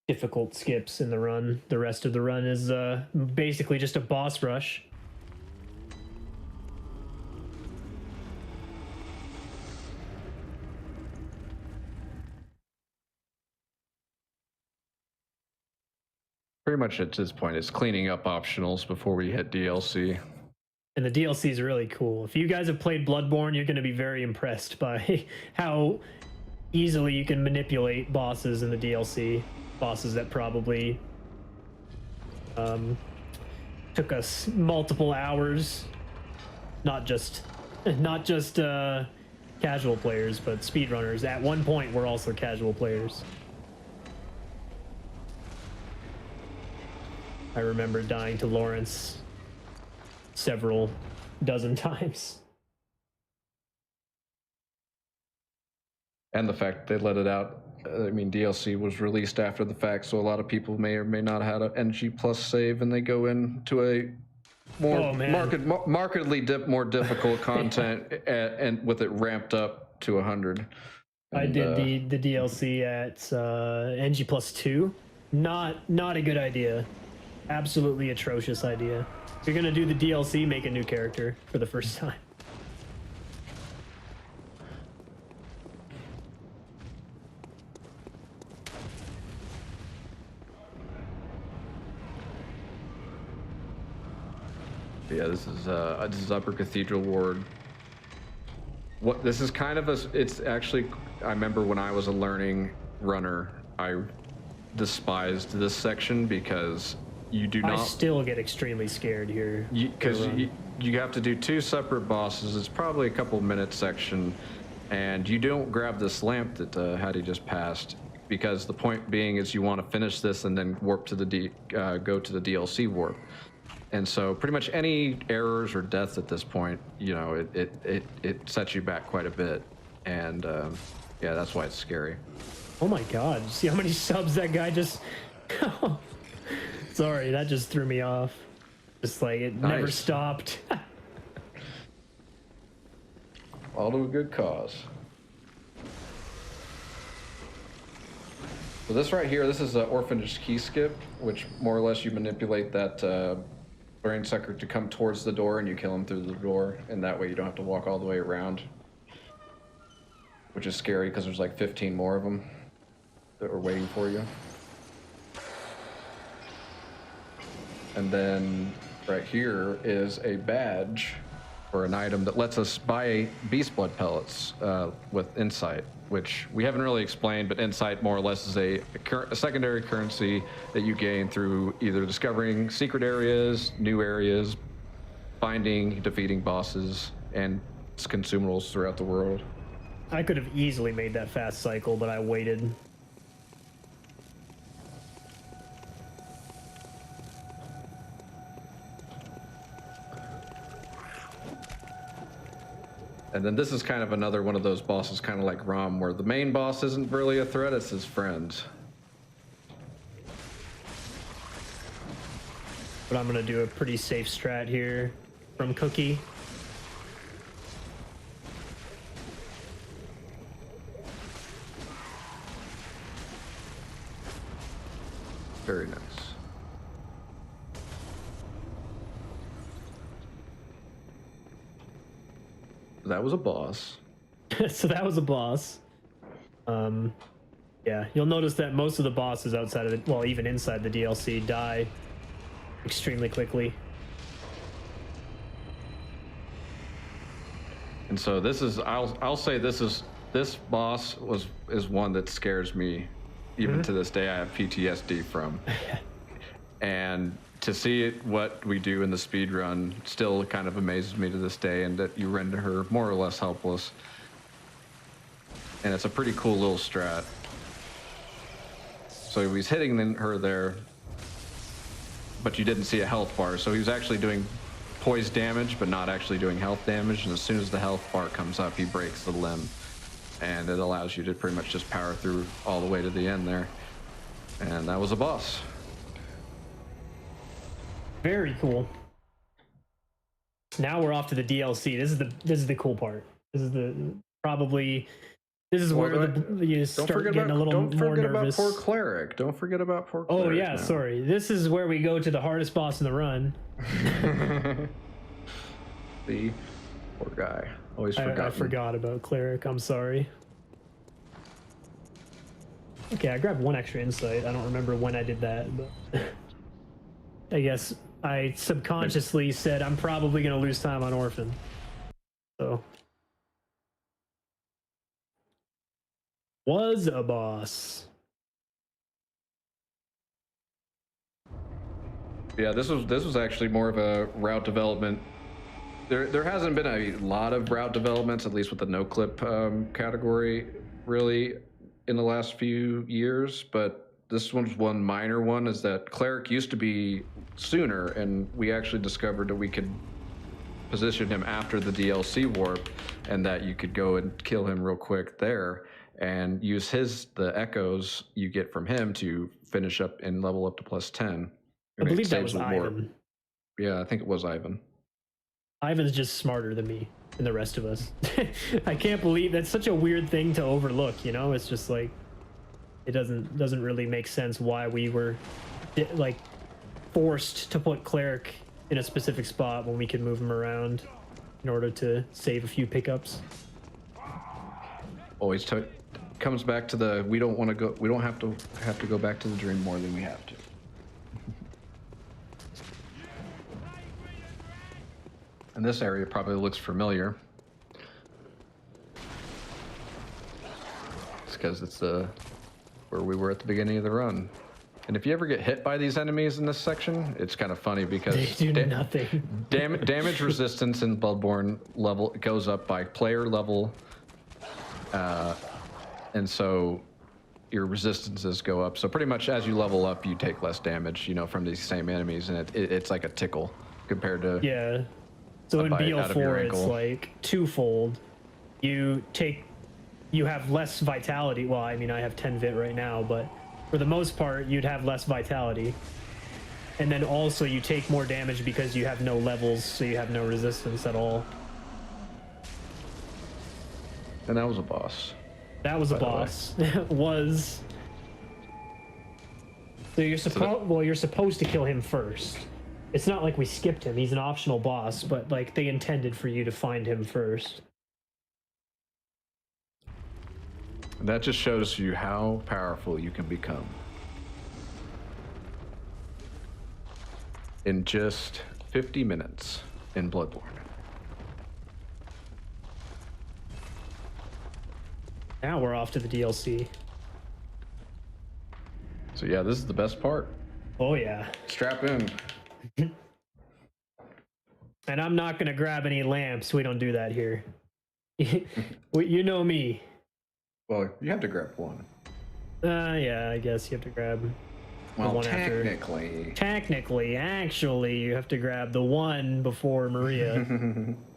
[SPEAKER 2] difficult skips in the run. The rest of the run is basically just a boss rush.
[SPEAKER 3] Pretty much at this point, it's cleaning up optionals before we hit DLC.
[SPEAKER 2] And the DLC is really cool. If you guys have played Bloodborne, you're going to be very impressed by how easily you can manipulate bosses in the DLC. Bosses that probably took us multiple hours. Not just casual players, but speedrunners. At one point, we're also casual players. I remember dying to Lawrence several dozen times.
[SPEAKER 3] And the fact they let it out. I mean, DLC was released after the fact, so a lot of people may or may not have had an NG plus save, and they go into a more markedly more difficult content, and with it ramped up to 100.
[SPEAKER 2] I did the DLC at NG plus 2. Not a good idea. Absolutely atrocious idea. If you're gonna do the DLC, make a new character for the first time.
[SPEAKER 3] Yeah, this is Upper Cathedral Ward. What this is kind of it's actually, I remember when I was a learning runner, I despised this section because you do not.
[SPEAKER 2] I still get extremely scared here.
[SPEAKER 3] Because you have to do 2 separate bosses. It's probably a couple minute section, and you don't grab this lamp that Ahady just passed, because the point being is you want to finish this and then warp to the go to the DLC warp. And so pretty much any errors or deaths at this point, you know, it sets you back quite a bit. And yeah, that's why it's scary.
[SPEAKER 2] Oh my god, see how many subs that guy just... Sorry, that just threw me off. Just like, it never stopped.
[SPEAKER 3] All to a good cause. So this right here, this is an orphanage key skip, which more or less you manipulate that brain sucker to come towards the door, and you kill him through the door, and that way you don't have to walk all the way around. Which is scary because there's like 15 more of them that are waiting for you. And then right here is a badge or an item that lets us buy beast blood pellets with insight, which we haven't really explained, but insight more or less is a secondary currency that you gain through either discovering secret areas, new areas, finding, defeating bosses, and consumables throughout the world.
[SPEAKER 2] I could have easily made that fast cycle, but I waited.
[SPEAKER 3] And then this is kind of another one of those bosses, kind of like Rom, where the main boss isn't really a threat, it's his friends.
[SPEAKER 2] But I'm gonna do a pretty safe strat here from Cookie.
[SPEAKER 3] Very nice. That was a boss.
[SPEAKER 2] So that was a boss. Yeah, you'll notice that most of the bosses outside of the, well, even inside the DLC, die extremely quickly.
[SPEAKER 3] And so this is, I'll say this boss is one that scares me even to this day. I have PTSD from. And to see it, what we do in the speed run still kind of amazes me to this day, and that you render her more or less helpless. And it's a pretty cool little strat. So he was hitting her there, but you didn't see a health bar. So he was actually doing poise damage, but not actually doing health damage. And as soon as the health bar comes up, he breaks the limb. And it allows you to pretty much just power through all the way to the end there. And that was a boss.
[SPEAKER 2] Very cool. Now we're off to the DLC. This is the cool part. This is the probably This is where you
[SPEAKER 3] Don't
[SPEAKER 2] start
[SPEAKER 3] forget
[SPEAKER 2] getting a little
[SPEAKER 3] don't
[SPEAKER 2] more
[SPEAKER 3] forget
[SPEAKER 2] nervous.
[SPEAKER 3] about poor cleric. Don't forget about poor cleric.
[SPEAKER 2] Oh yeah,
[SPEAKER 3] now.
[SPEAKER 2] sorry. This is where we go to the hardest boss in the run.
[SPEAKER 3] The poor guy. Always forgotten.
[SPEAKER 2] I forgot about cleric. I'm sorry. Okay, I grabbed 1 extra insight. I don't remember when I did that, but I guess I subconsciously said I'm probably gonna lose time on Orphan. So was a boss.
[SPEAKER 3] Yeah, this was actually more of a route development. There hasn't been a lot of route developments, at least with the no clip category, really, in the last few years. But this one's one minor one. Is that cleric used to be sooner, and we actually discovered that we could position him after the DLC warp, and that you could go and kill him real quick there, and use the echoes you get from him to finish up and level up to +10.
[SPEAKER 2] I believe that was
[SPEAKER 3] Saves the warp.
[SPEAKER 2] Ivan.
[SPEAKER 3] Yeah, I think it was Ivan.
[SPEAKER 2] Ivan's just smarter than me and the rest of us. I can't believe that's such a weird thing to overlook, you know? It's just like it doesn't really make sense why we were like forced to put cleric in a specific spot when we could move him around in order to save a few pickups.
[SPEAKER 3] Always comes back to the we don't have to go back to the dream more than we have to. And this area probably looks familiar. It's because it's where we were at the beginning of the run. And if you ever get hit by these enemies in this section, it's kind of funny because
[SPEAKER 2] They do nothing.
[SPEAKER 3] damage resistance in Bloodborne level goes up by player level, and so your resistances go up. So pretty much as you level up, you take less damage, you know, from these same enemies, and it's like a tickle compared to
[SPEAKER 2] Yeah. So in
[SPEAKER 3] bite out of your
[SPEAKER 2] BO4, it's
[SPEAKER 3] ankle.
[SPEAKER 2] like twofold. You have less vitality. Well, I mean, I have 10 vit right now, but for the most part, you'd have less vitality. And then also you take more damage because you have no levels, so you have no resistance at all.
[SPEAKER 3] And that was a boss.
[SPEAKER 2] That was a
[SPEAKER 3] By the way.
[SPEAKER 2] boss. Was. So you're supposed to kill him first. It's not like we skipped him. He's an optional boss, but like they intended for you to find him first.
[SPEAKER 3] And that just shows you how powerful you can become. In just 50 minutes in Bloodborne.
[SPEAKER 2] Now we're off to the DLC.
[SPEAKER 3] So yeah, this is the best part.
[SPEAKER 2] Oh yeah.
[SPEAKER 3] Strap in.
[SPEAKER 2] And I'm not gonna grab any lamps. We don't do that here. You know me.
[SPEAKER 3] Well, you have to grab one.
[SPEAKER 2] Yeah, I guess you have to grab the
[SPEAKER 3] Well,
[SPEAKER 2] one after. Technically, actually, you have to grab the one before Maria.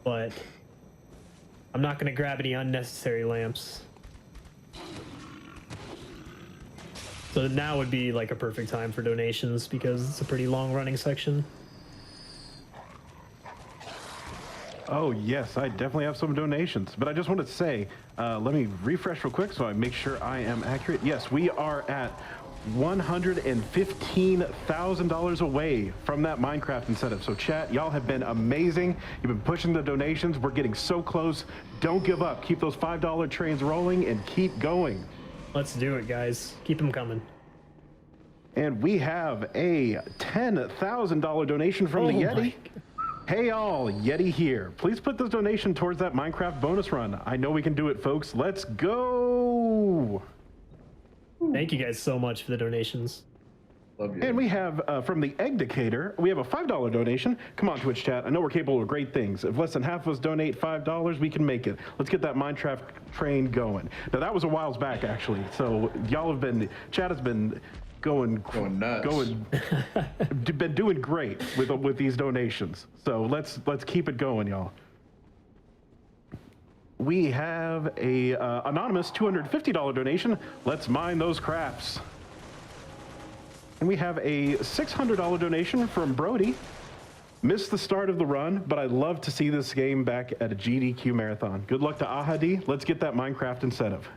[SPEAKER 2] But I'm not gonna grab any unnecessary lamps. So now would be like a perfect time for donations because it's a pretty long running section.
[SPEAKER 1] Oh, yes, I definitely have some donations. But I just wanted to say, let me refresh real quick so I make sure I am accurate. Yes, we are at $115,000 away from that Minecraft incentive. So chat, y'all have been amazing. You've been pushing the donations. We're getting so close. Don't give up. Keep those $5 trains rolling and keep going.
[SPEAKER 2] Let's do it, guys. Keep them coming.
[SPEAKER 1] And we have a $10,000 donation from the Yeti.
[SPEAKER 2] my-
[SPEAKER 1] Hey all, Yeti here. Please put this donation towards that Minecraft bonus run. I know we can do it, folks. Let's go!
[SPEAKER 2] Thank you guys so much for the donations.
[SPEAKER 3] Love you.
[SPEAKER 1] And we have, from the Eddaket, we have a $5 donation. Come on, Twitch chat. I know we're capable of great things. If less than half of us donate $5, we can make it. Let's get that Minecraft train going. Now, that was a while back, actually. So y'all have been, chat has been going
[SPEAKER 3] nuts.
[SPEAKER 1] Been doing great with these donations. So let's keep it going, y'all. We have a anonymous $250 donation. Let's mine those crafts. And we have a $600 donation from Brody. Missed the start of the run, but I'd love to see this game back at a GDQ marathon. Good luck to Ahady. Let's get that Minecraft incentive.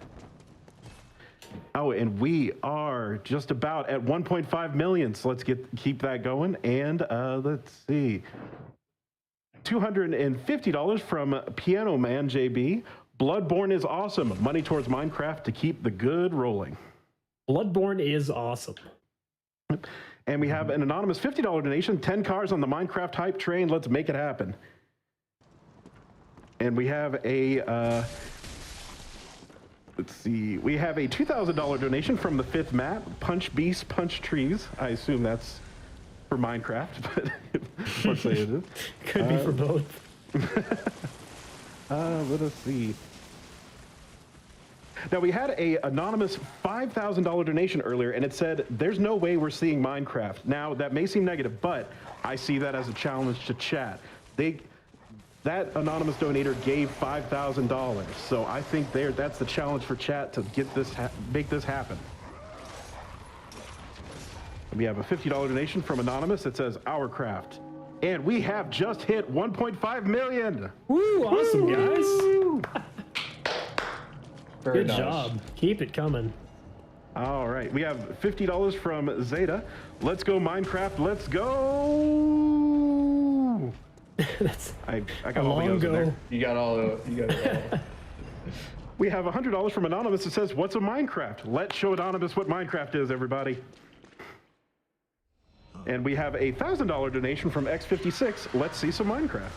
[SPEAKER 1] Oh, and we are just about at 1.5 million, so let's keep that going. And let's see. $250 from Piano Man JB. Bloodborne is awesome. Money towards Minecraft to keep the good rolling.
[SPEAKER 2] Bloodborne is awesome.
[SPEAKER 1] And we have an anonymous $50 donation, 10 cars on the Minecraft hype train. Let's make it happen. And we have a, let's see, we have a $2,000 donation from the fifth Matt, Punch Beasts, Punch Trees. I assume that's for Minecraft, but let's say it is.
[SPEAKER 2] Could be for both.
[SPEAKER 1] Let us see. Now, we had a anonymous $5,000 donation earlier, and it said, there's no way we're seeing Minecraft. Now, that may seem negative, but I see that as a challenge to chat. That anonymous donator gave $5,000, so I think that's the challenge for chat to get this, make this happen. We have a $50 donation from anonymous. It says, Our Craft. And we have just hit 1.5 million.
[SPEAKER 2] Woo, awesome,
[SPEAKER 1] Woo!
[SPEAKER 2] guys.
[SPEAKER 3] Very
[SPEAKER 2] Good
[SPEAKER 3] nice.
[SPEAKER 2] job. Keep it coming.
[SPEAKER 1] All right, we have $50 from Zeta. Let's go Minecraft, let's go!
[SPEAKER 2] That's
[SPEAKER 1] I got
[SPEAKER 2] a
[SPEAKER 1] all the
[SPEAKER 2] long
[SPEAKER 1] O's in there.
[SPEAKER 2] go.
[SPEAKER 3] You got it all.
[SPEAKER 1] We have $100 from Anonymous that says, what's a Minecraft? Let's show Anonymous what Minecraft is, everybody. And we have a $1,000 donation from X56. Let's see some Minecraft.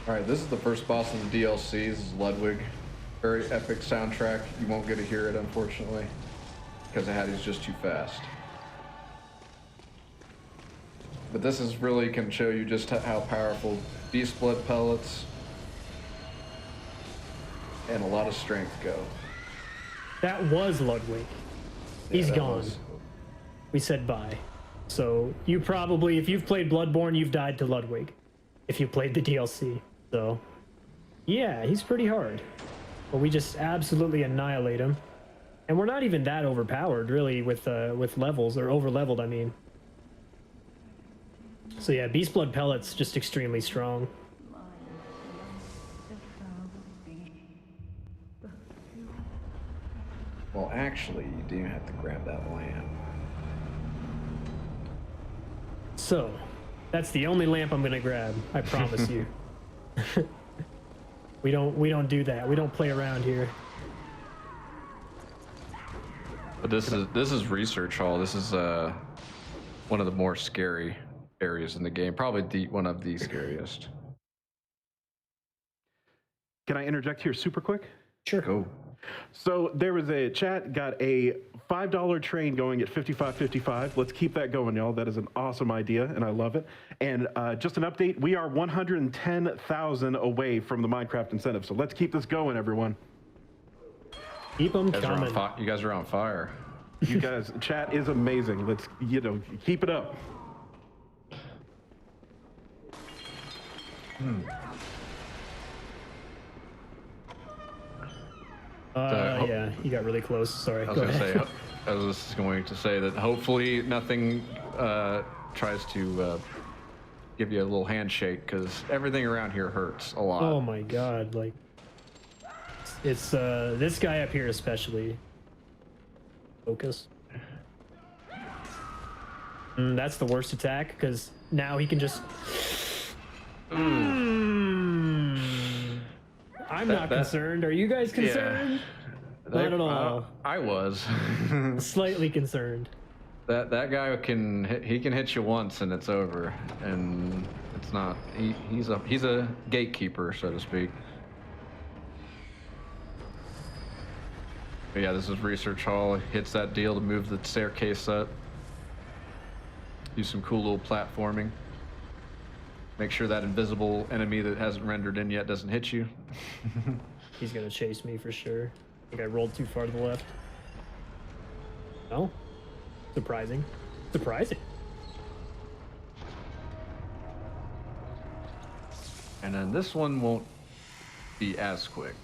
[SPEAKER 3] All right, this is the first boss of the DLC. This is Ludwig. Very epic soundtrack. You won't get to hear it, unfortunately, because Ahady's just too fast. But this is really can show you just how powerful beast blood pellets and a lot of strength go.
[SPEAKER 2] That was Ludwig. He's
[SPEAKER 3] that
[SPEAKER 2] gone.
[SPEAKER 3] was-
[SPEAKER 2] We said bye. So you probably, if you've played Bloodborne, you've died to Ludwig. If you played the DLC. So, yeah, he's pretty hard. But we just absolutely annihilate him. And we're not even that overpowered, really, with levels, or over-leveled, I mean. So yeah, Beast Blood Pellets, just extremely strong.
[SPEAKER 3] Well, actually, you do have to grab that lamp.
[SPEAKER 2] So, that's the only lamp I'm gonna grab, I promise you. We don't do that. We don't play around here.
[SPEAKER 3] But this is research hall. This is one of the more scary areas in the game. Probably one of the scariest.
[SPEAKER 1] Can I interject here super quick?
[SPEAKER 2] Sure.
[SPEAKER 3] Go.
[SPEAKER 1] So there was a chat, got a $5 train going at 55.55. Let's keep that going, y'all. That is an awesome idea, and I love it. And just an update, we are 110,000 away from the Minecraft incentive. So let's keep this going, everyone.
[SPEAKER 2] Keep them
[SPEAKER 3] You guys,
[SPEAKER 2] coming.
[SPEAKER 3] you guys are on fire.
[SPEAKER 1] You guys, chat is amazing. Let's, keep it up.
[SPEAKER 2] Yeah, you got really close. Sorry.
[SPEAKER 3] I was going to say that hopefully nothing tries to give you a little handshake, because everything around here hurts a lot.
[SPEAKER 2] Oh my god, like it's this guy up here especially. Focus. That's the worst attack, because now he can just I'm not concerned. Are you guys concerned? Not at all.
[SPEAKER 3] I was.
[SPEAKER 2] Slightly concerned.
[SPEAKER 3] That guy can hit you once and it's over, and it's not. He's a gatekeeper, so to speak. But yeah, this is research hall. It hits that deal to move the staircase up. Do some cool little platforming. Make sure that invisible enemy that hasn't rendered in yet doesn't hit you.
[SPEAKER 2] He's gonna chase me for sure. I think I rolled too far to the left. No? Surprising. Surprising.
[SPEAKER 3] And then this one won't be as quick,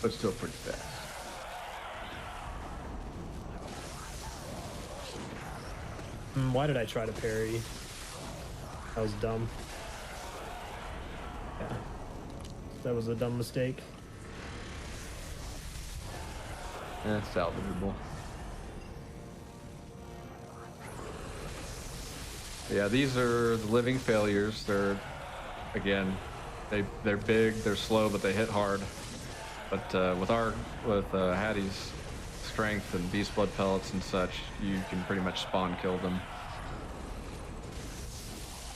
[SPEAKER 3] but still pretty fast.
[SPEAKER 2] Why did I try to parry? That was dumb. Yeah. That was a dumb mistake.
[SPEAKER 3] It's salvageable. Yeah, these are the living failures. They're, again, they're big, they're slow, but they hit hard. But with Ahady's strength and beast blood pellets and such, you can pretty much spawn kill them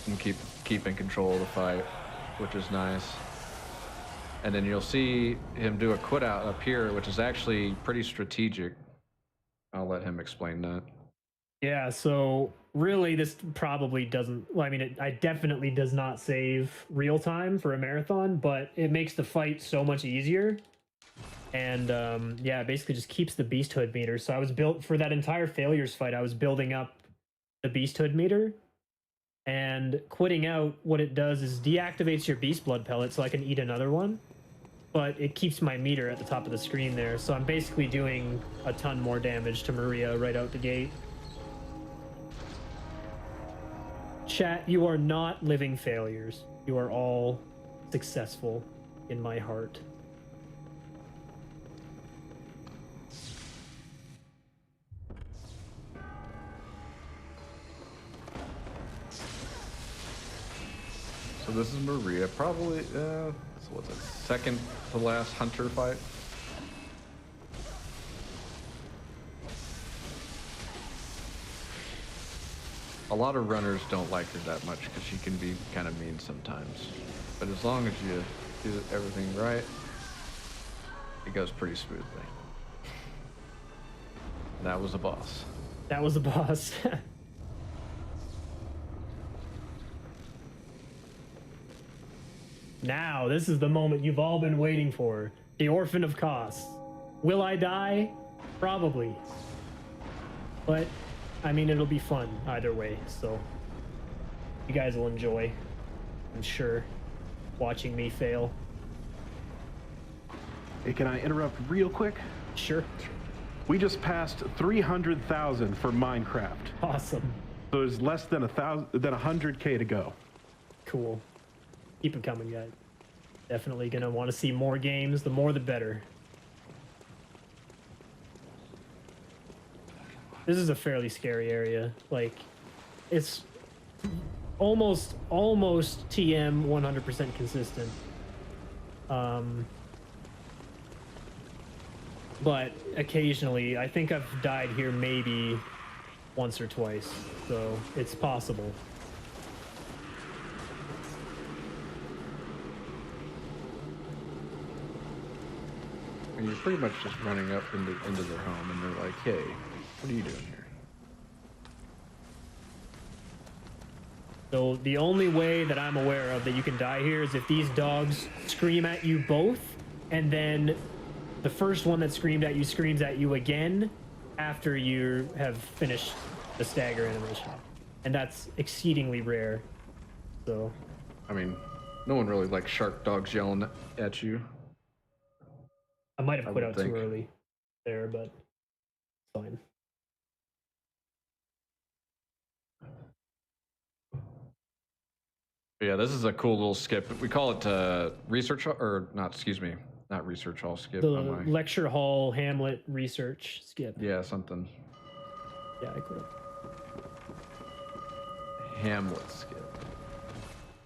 [SPEAKER 3] and keep in control of the fight, which is nice. And then you'll see him do a quit out up here, which is actually pretty strategic. I'll let him explain that.
[SPEAKER 2] Yeah, so really this probably doesn't, well, I mean, it definitely does not save real time for a marathon, but it makes the fight so much easier. And yeah, it basically just keeps the beasthood meter. So I was built for that entire failures fight. I was building up the beasthood meter, and quitting out, what it does is deactivates your beast blood pellet so I can eat another one, but it keeps my meter at the top of the screen there. So I'm basically doing a ton more damage to Maria right out the gate. Chat, you are not living failures. You are all successful in my heart.
[SPEAKER 3] So this is Maria, probably, so what's it, second to last hunter fight? A lot of runners don't like her that much because she can be kind of mean sometimes. But as long as you do everything right, it goes pretty smoothly. That was a boss.
[SPEAKER 2] That was a boss. Now, this is the moment you've all been waiting for. The Orphan of Cost. Will I die? Probably. But, I mean, it'll be fun either way, so you guys will enjoy, I'm sure, watching me fail.
[SPEAKER 1] Hey, can I interrupt real quick?
[SPEAKER 2] Sure.
[SPEAKER 1] We just passed 300,000 for Minecraft.
[SPEAKER 2] Awesome.
[SPEAKER 1] So there's less than 100K to go.
[SPEAKER 2] Cool. Keep it coming, guys. Definitely gonna want to see more games. The more, the better. This is a fairly scary area. Like, it's almost TM 100% consistent. But occasionally, I think I've died here maybe once or twice, so it's possible.
[SPEAKER 3] And you're pretty much just running up into their home and they're like, hey, what are you doing here?
[SPEAKER 2] So the only way that I'm aware of that you can die here is if these dogs scream at you both, and then the first one that screamed at you screams at you again after you have finished the stagger animation. And that's exceedingly rare. So,
[SPEAKER 3] I mean, no one really likes shark dogs yelling at you.
[SPEAKER 2] I might have quit out
[SPEAKER 3] think.
[SPEAKER 2] too early there, but fine.
[SPEAKER 3] Yeah, this is a cool little skip. We call it research, or not, excuse me, not research hall skip.
[SPEAKER 2] The lecture hall Hamlet research skip.
[SPEAKER 3] Yeah, something.
[SPEAKER 2] Yeah, I quit out.
[SPEAKER 3] Hamlet skip.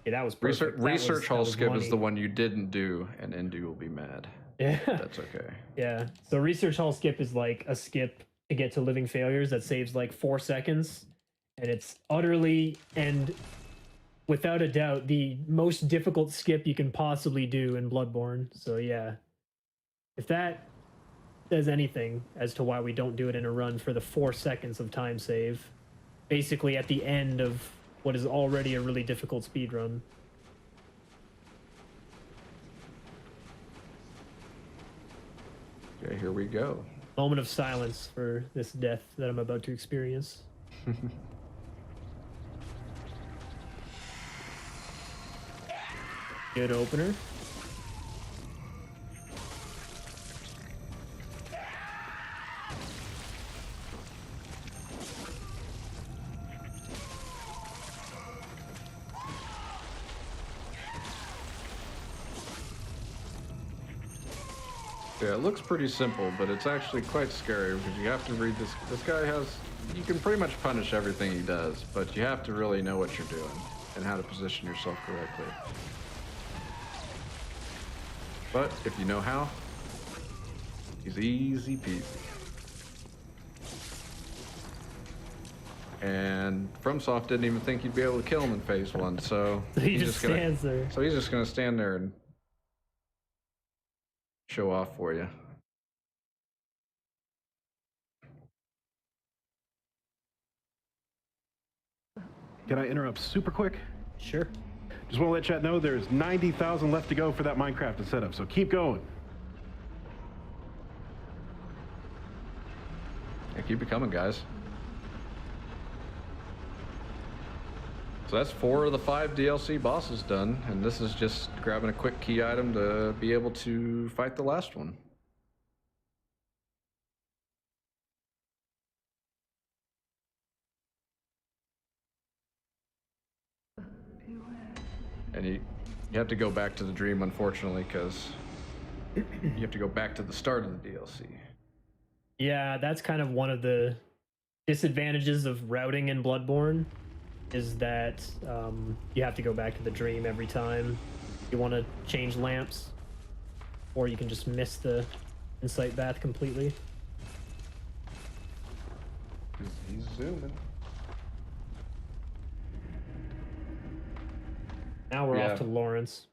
[SPEAKER 2] Yeah, that was perfect.
[SPEAKER 3] Research hall skip is
[SPEAKER 2] money.
[SPEAKER 3] the one you didn't do, and Indy will be mad.
[SPEAKER 2] Yeah.
[SPEAKER 3] That's okay.
[SPEAKER 2] Yeah. So research hall skip is like a skip to get to living failures that saves like 4 seconds, and it's utterly and without a doubt the most difficult skip you can possibly do in Bloodborne. So yeah, if that says anything as to why we don't do it in a run for the 4 seconds of time save, basically at the end of what is already a really difficult speed run.
[SPEAKER 3] Okay, here we go.
[SPEAKER 2] Moment of silence for this death that I'm about to experience. Good opener.
[SPEAKER 3] Yeah, it looks pretty simple, but it's actually quite scary because you have to read this. This guy has. You can pretty much punish everything he does, but you have to really know what you're doing and how to position yourself correctly. But if you know how, he's easy peasy. And FromSoft didn't even think you'd be able to kill him in phase 1, so
[SPEAKER 2] He just stands there.
[SPEAKER 3] So he's just gonna stand there and show off for you.
[SPEAKER 1] Can I interrupt super quick?
[SPEAKER 2] Sure.
[SPEAKER 1] Just want to let chat know there's 90,000 left to go for that Minecraft setup, so keep going.
[SPEAKER 3] Yeah, keep it coming, guys. So that's 4 of the 5 DLC bosses done, and this is just grabbing a quick key item to be able to fight the last one. And you have to go back to the dream, unfortunately, because you have to go back to the start of the DLC.
[SPEAKER 2] Yeah, that's kind of one of the disadvantages of routing in Bloodborne, is that you have to go back to the dream every time you want to change lamps, or you can just miss the insight bath completely.
[SPEAKER 3] He's zooming.
[SPEAKER 2] Now we're
[SPEAKER 3] Yeah.
[SPEAKER 2] off to Lawrence.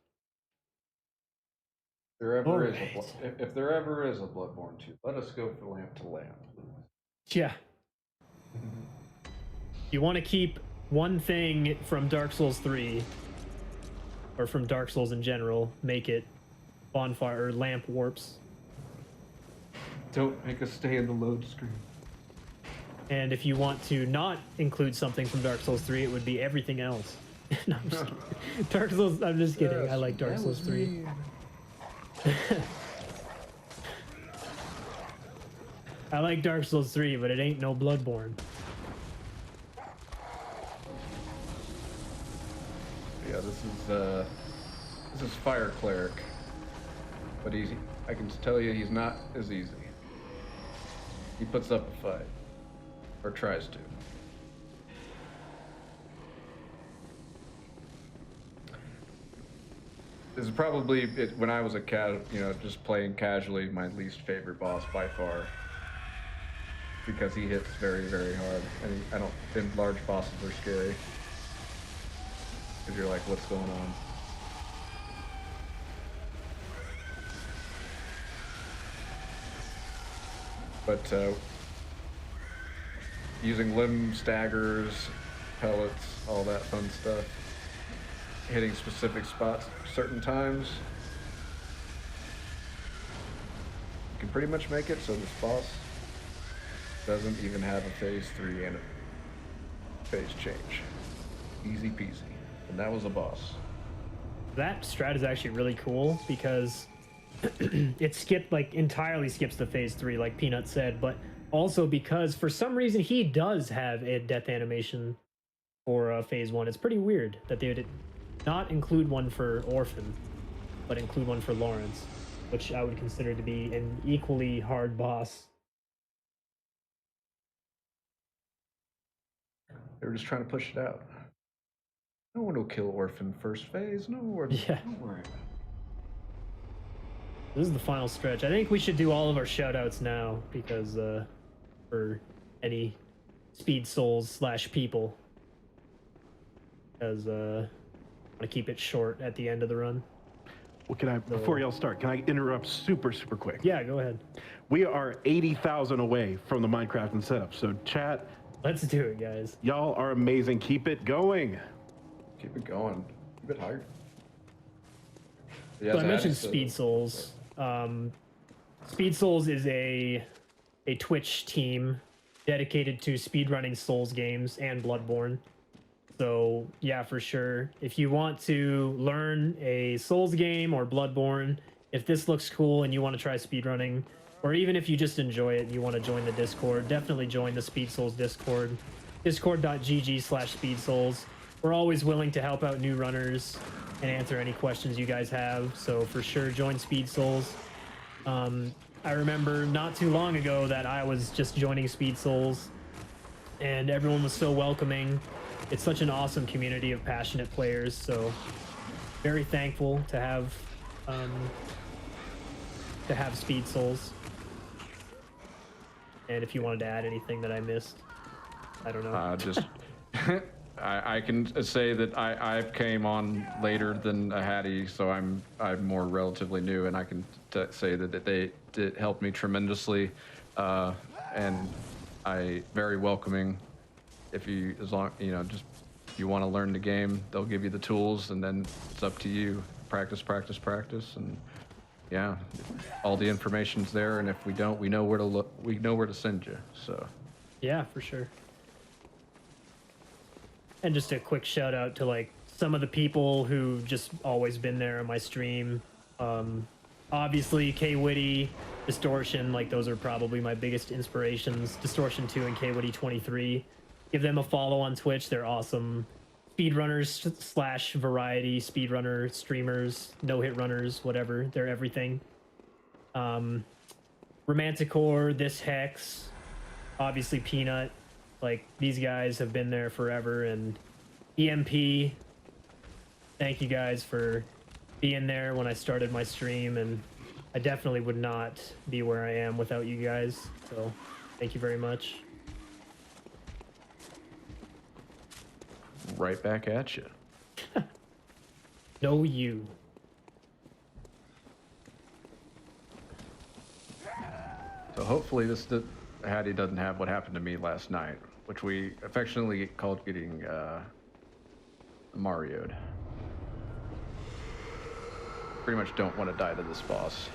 [SPEAKER 3] If there ever is
[SPEAKER 2] Alright.
[SPEAKER 3] if there ever is a Bloodborne 2, let us go from lamp to lamp.
[SPEAKER 2] Yeah. You want to keep one thing from Dark Souls 3, or from Dark Souls in general, make it bonfire or lamp warps.
[SPEAKER 3] Don't make us stay in the load screen.
[SPEAKER 2] And if you want to not include something from Dark Souls 3, it would be everything else. No, I'm just kidding. Dark Souls, I'm just kidding. I like Dark Souls 3. I like Dark Souls 3, but it ain't no Bloodborne.
[SPEAKER 3] Yeah, this is Fire Cleric, but I can tell you he's not as easy. He puts up a fight, or tries to. This is probably when I was a just playing casually, my least favorite boss by far, because he hits very, very hard, and I don't think large bosses are scary. Because you're like, what's going on? But using limb staggers, pellets, all that fun stuff, hitting specific spots certain times, you can pretty much make it so this boss doesn't even have a phase 3 and a phase change. Easy peasy. And that was a boss.
[SPEAKER 2] That strat is actually really cool because it entirely skips the phase 3, like Peanut said, but also because for some reason he does have a death animation for phase 1. It's pretty weird that they did not include one for Orphan, but include one for Lawrence, which I would consider to be an equally hard boss.
[SPEAKER 3] They were just trying to push it out. No one will kill Orphan first phase. No one.
[SPEAKER 2] Yeah.
[SPEAKER 3] Don't worry.
[SPEAKER 2] This is the final stretch. I think we should do all of our shoutouts now because for any speed souls / people, because I want to keep it short at the end of the run.
[SPEAKER 1] Well, before y'all start, can I interrupt super quick?
[SPEAKER 2] Yeah, go ahead.
[SPEAKER 1] We are 80,000 away from the Minecraft and setup, so chat,
[SPEAKER 2] Let's do it, guys.
[SPEAKER 1] y'all are amazing. Keep it going.
[SPEAKER 3] Keep it going. Keep it hard. Yeah,
[SPEAKER 2] So I mentioned Speed Souls. Speed Souls is a Twitch team dedicated to speedrunning Souls games and Bloodborne. So yeah, for sure. If you want to learn a Souls game or Bloodborne, if this looks cool and you want to try speedrunning, or even if you just enjoy it and you want to join the Discord, definitely join the Speed Souls Discord. Discord.gg/SpeedSouls. We're always willing to help out new runners and answer any questions you guys have. So for sure, join Speed Souls. I remember not too long ago that I was just joining Speed Souls, and everyone was so welcoming. It's such an awesome community of passionate players, so very thankful to have Speed Souls. And if you wanted to add anything that I missed, I don't know.
[SPEAKER 3] Just I can say that I came on later than Ahady, so I'm more relatively new, and I can say that they did help me tremendously, and I very welcoming. If you just if you want to learn the game, they'll give you the tools, and then it's up to you. Practice, and yeah, all the information's there, and if we don't, we know where to look. We know where to send you. So
[SPEAKER 2] Yeah, for sure. And just a quick shout out to like some of the people who've just always been there on my stream. Obviously, Kwitty, Distortion, like those are probably my biggest inspirations. Distortion 2 and Kwitty 23. Give them a follow on Twitch. They're awesome speedrunners / variety speedrunner streamers, no-hit runners, whatever. They're everything. Romanticore, This Hex, obviously Peanut. Like, these guys have been there forever, and EMP, thank you guys for being there when I started my stream, and I definitely would not be where I am without you guys, so thank you very much.
[SPEAKER 3] right back at you.
[SPEAKER 2] No, you.
[SPEAKER 3] So hopefully Ahady doesn't have what happened to me last night, which we affectionately called getting Mario'd. Pretty much don't want to die to this boss.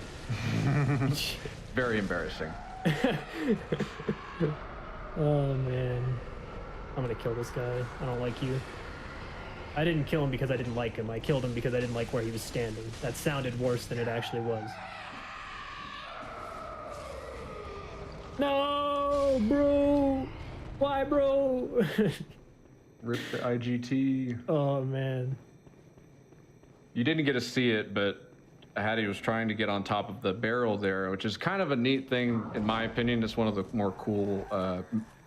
[SPEAKER 3] Very embarrassing.
[SPEAKER 2] Oh man, I'm gonna kill this guy. I don't like you. I didn't kill him because I didn't like him. I killed him because I didn't like where he was standing. That sounded worse than it actually was. No, bro. Why, bro?
[SPEAKER 3] Rip the IGT.
[SPEAKER 2] Oh man.
[SPEAKER 3] You didn't get to see it, but Ahady was trying to get on top of the barrel there, which is kind of a neat thing, in my opinion. It's one of the more cool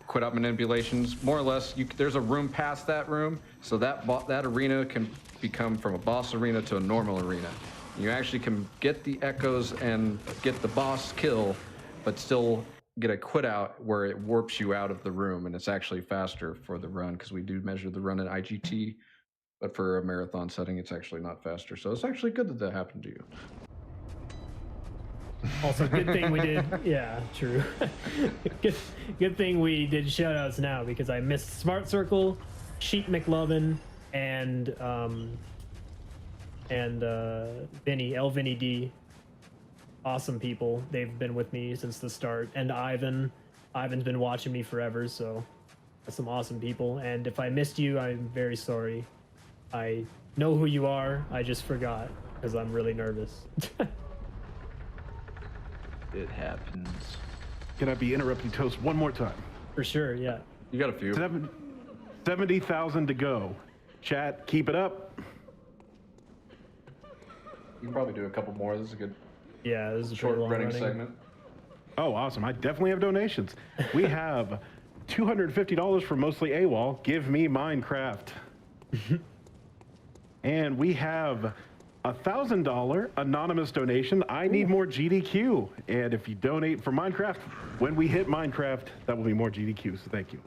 [SPEAKER 3] quit-up manipulations. More or less, there's a room past that room, so that arena can become from a boss arena to a normal arena. You actually can get the echoes and get the boss kill, but still get a quit out where it warps you out of the room, and it's actually faster for the run, because we do measure the run in IGT. But for a marathon setting, it's actually not faster. So it's actually good that that happened to you.
[SPEAKER 2] Also, good thing we did. Yeah, true. good thing we did shoutouts now, because I missed Smart Circle, Sheep McLovin, and Vinny, L Vinny D. Awesome people. They've been with me since the start. And Ivan. Ivan's been watching me forever, so that's some awesome people. And if I missed you, I'm very sorry. I know who you are. I just forgot because I'm really nervous.
[SPEAKER 3] It happens.
[SPEAKER 1] Can I be interrupting Toast one more time?
[SPEAKER 2] For sure, yeah.
[SPEAKER 3] You got a few.
[SPEAKER 1] 70,000 to go. Chat, keep it up.
[SPEAKER 3] You can probably do a couple more. This is a good
[SPEAKER 2] Yeah, this is a
[SPEAKER 3] short
[SPEAKER 2] pretty long
[SPEAKER 3] running
[SPEAKER 2] running
[SPEAKER 3] segment.
[SPEAKER 1] Oh, awesome. I definitely have donations. We have $250 for Mostly AWOL. Give me Minecraft. And we have a $1,000 anonymous donation. I need more GDQ. And if you donate for Minecraft, when we hit Minecraft, that will be more GDQ. So thank you.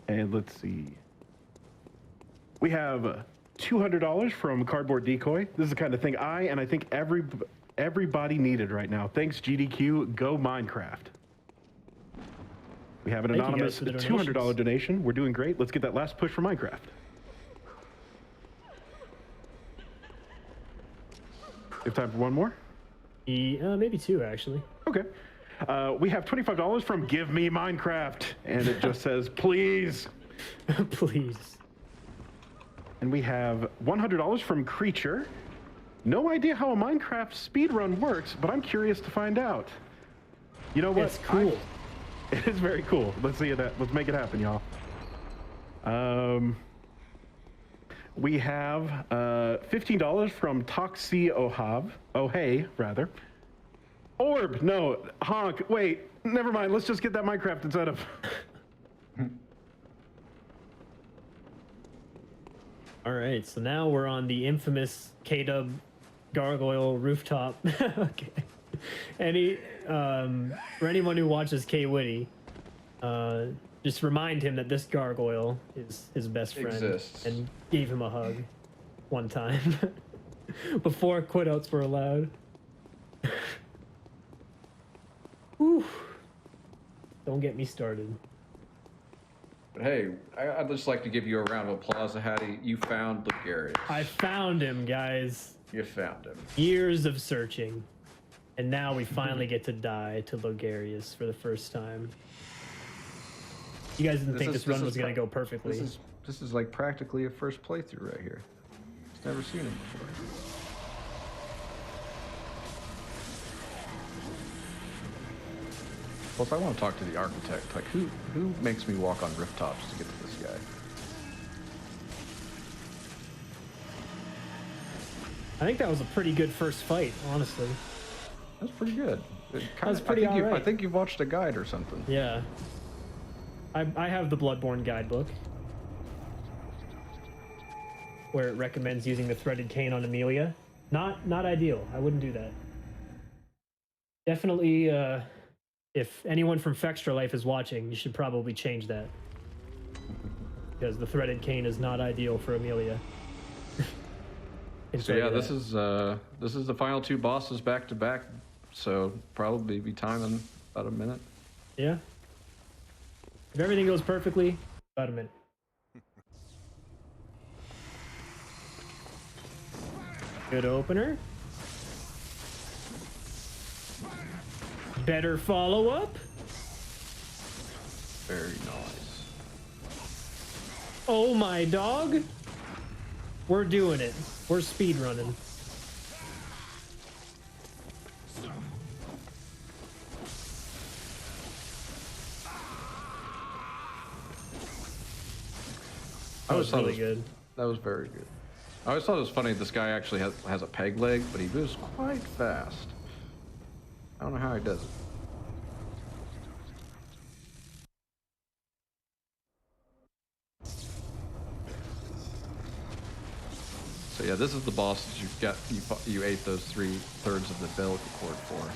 [SPEAKER 1] And let's see. We have $200 from Cardboard Decoy. This is the kind of thing I think everybody needed right now. Thanks, GDQ. Go Minecraft. We have an anonymous $200 donation. We're doing great. Let's get that last push for Minecraft. You have time for one more?
[SPEAKER 2] Maybe two, actually.
[SPEAKER 1] Okay. We have $25 from Give Me Minecraft. And it just says, please.
[SPEAKER 2] Please.
[SPEAKER 1] And we have $100 from Creature. No idea how a Minecraft speedrun works, but I'm curious to find out. You know what?
[SPEAKER 2] It's cool.
[SPEAKER 1] It is very cool. Let's see that. Let's make it happen, y'all. We have $15 from Toxie Ohave, rather. Orb, no, honk, wait, never mind, let's just get that Minecraft instead of...
[SPEAKER 2] All right, so now we're on the infamous K-Dub gargoyle rooftop. Okay. For anyone who watches Kwitty, just remind him that this gargoyle is his best friend and gave him a hug one time before quit-outs were allowed. Whew. Don't get me started.
[SPEAKER 3] But hey, I'd just like to give you a round of applause, Ahady. You found Ligarius.
[SPEAKER 2] I found him, guys.
[SPEAKER 3] You found him.
[SPEAKER 2] Years of searching. And now we finally get to die to Ligarius for the first time. You guys didn't think this run was going to go perfectly.
[SPEAKER 3] This is like practically a first playthrough right here. It's never seen him before. Plus, I want to talk to the architect. Like, who makes me walk on rooftops to get to this guy?
[SPEAKER 2] I think that was a pretty good first fight, honestly.
[SPEAKER 3] That's pretty good. That
[SPEAKER 2] was pretty alright.
[SPEAKER 3] I think you've watched a guide or something.
[SPEAKER 2] Yeah. I have the Bloodborne guidebook, where it recommends using the threaded cane on Amelia. Not ideal. I wouldn't do that. Definitely, if anyone from Fextra Life is watching, you should probably change that. Because the threaded cane is not ideal for Amelia.
[SPEAKER 3] So yeah, this is the final two bosses back to back. So probably be time in about a minute.
[SPEAKER 2] Yeah. If everything goes perfectly, about a minute. Good opener. Better follow-up.
[SPEAKER 3] Very nice.
[SPEAKER 2] Oh my dog. We're doing it. We're speed running. That was really good.
[SPEAKER 3] That was very good. I always thought it was funny. This guy actually has a peg leg, but he moves quite fast. I don't know how he does it. So yeah, this is the boss that you ate those 3/3 of the umbilical cord for.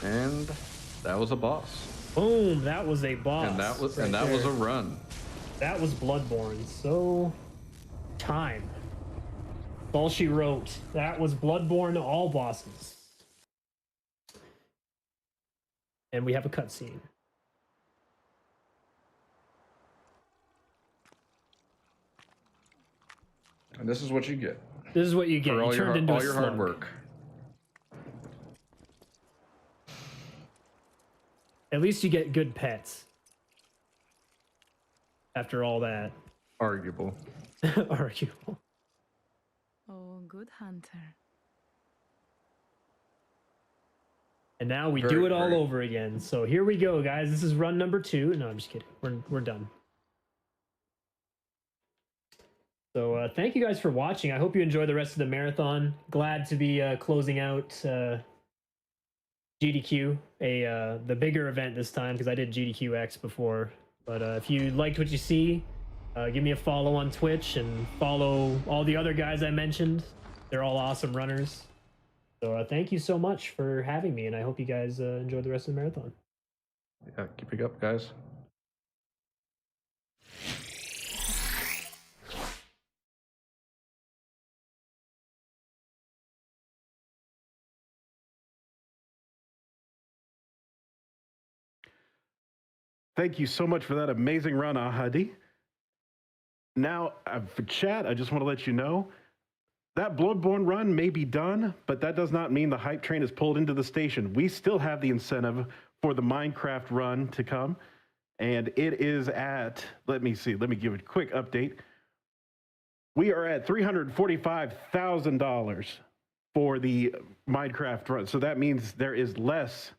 [SPEAKER 3] And that was a boss.
[SPEAKER 2] Boom! That was a boss.
[SPEAKER 3] And that was
[SPEAKER 2] right
[SPEAKER 3] was
[SPEAKER 2] there.
[SPEAKER 3] a run.
[SPEAKER 2] That was Bloodborne. So, time. All she wrote. That was Bloodborne, all bosses. And we have a cutscene.
[SPEAKER 3] And this is what you get
[SPEAKER 2] This is what you get.
[SPEAKER 3] for
[SPEAKER 2] You
[SPEAKER 3] all
[SPEAKER 2] turned into a
[SPEAKER 3] your hard
[SPEAKER 2] slug.
[SPEAKER 3] work.
[SPEAKER 2] At least you get good pets. After all that.
[SPEAKER 3] Arguable.
[SPEAKER 2] Arguable.
[SPEAKER 5] Oh, good hunter.
[SPEAKER 2] And now we
[SPEAKER 3] Very
[SPEAKER 2] do it all
[SPEAKER 3] great.
[SPEAKER 2] over again. So here we go, guys. This is run number 2. No, I'm just kidding. We're done. So thank you guys for watching. I hope you enjoy the rest of the marathon. Glad to be closing out GDQ, the bigger event this time, because I did GDQX before. But if you liked what you see, give me a follow on Twitch and follow all the other guys I mentioned. They're all awesome runners. So thank you so much for having me, and I hope you guys enjoy the rest of the marathon.
[SPEAKER 3] Yeah, keep it up, guys.
[SPEAKER 1] Thank you so much for that amazing run, Ahady. Now, for chat, I just want to let you know, that Bloodborne run may be done, but that does not mean the hype train is pulled into the station. We still have the incentive for the Minecraft run to come, and it is at, let me give a quick update. We are at $345,000 for the Minecraft run, so that means there is less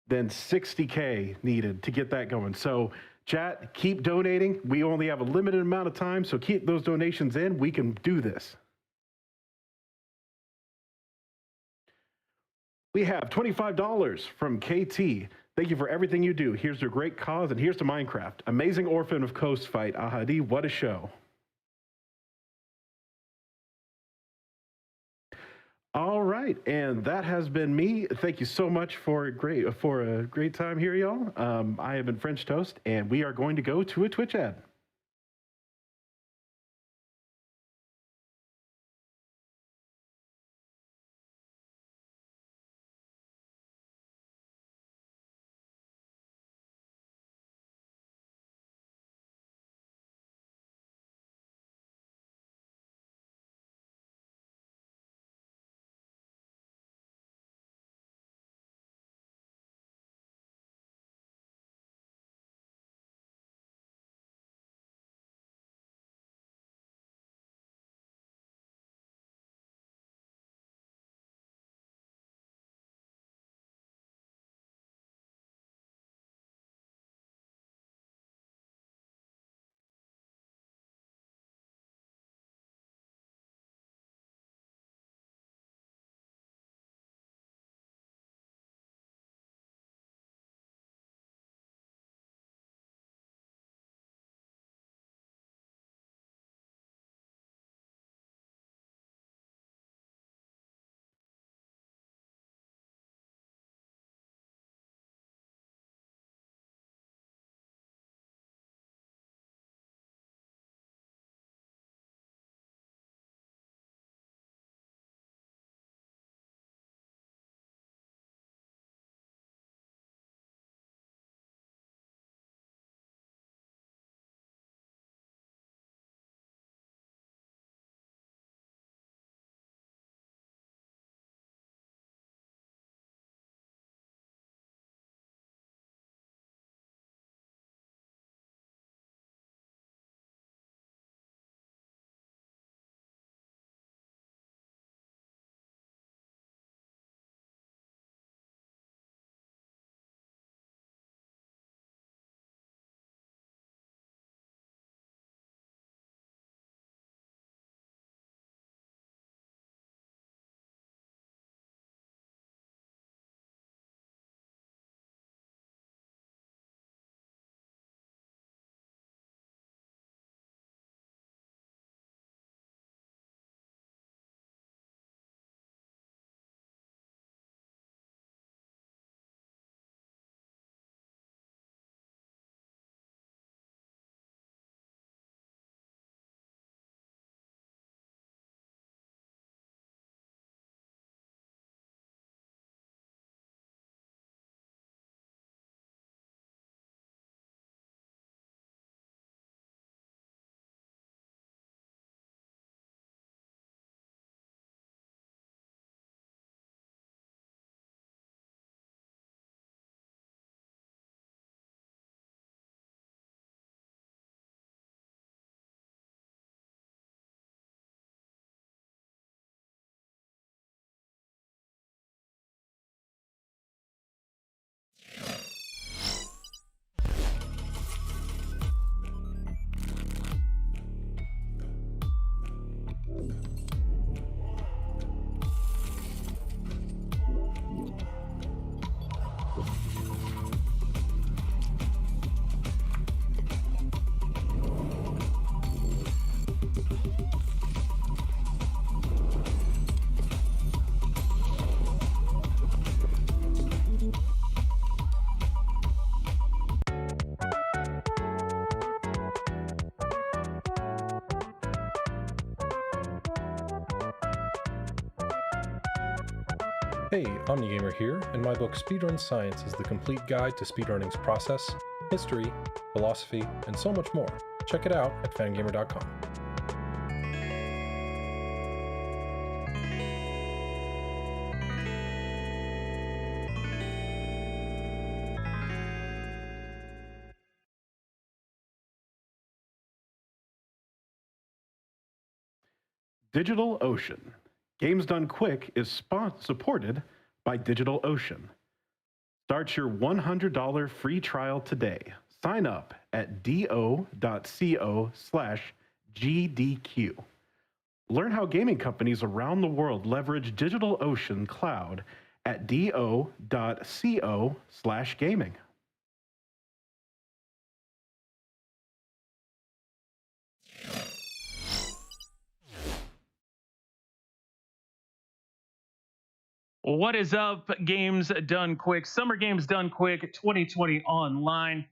[SPEAKER 1] than 60K needed to get that going. So chat, keep donating. We only have a limited amount of time, so keep those donations in. We can do this. We have $25 from KT. Thank you for everything you do. Here's your great cause, and here's to Minecraft. Amazing Orphan of Coast fight. Ahady, what a show. All right, and that has been me. Thank you so much for a great time here, y'all. I have been French Toast, and we are going to go to a Twitch ad.
[SPEAKER 6] Hey, OmniGamer here, and my book Speedrun Science is the complete guide to speedrunning's process, history, philosophy, and so much more. Check it out at fangamer.com.
[SPEAKER 1] DigitalOcean. Games Done Quick is supported by DigitalOcean. Start your $100 free trial today. Sign up at do.co/GDQ. Learn how gaming companies around the world leverage DigitalOcean Cloud at do.co/gaming.
[SPEAKER 7] What is up, Games Done Quick? Summer Games Done Quick 2020 online.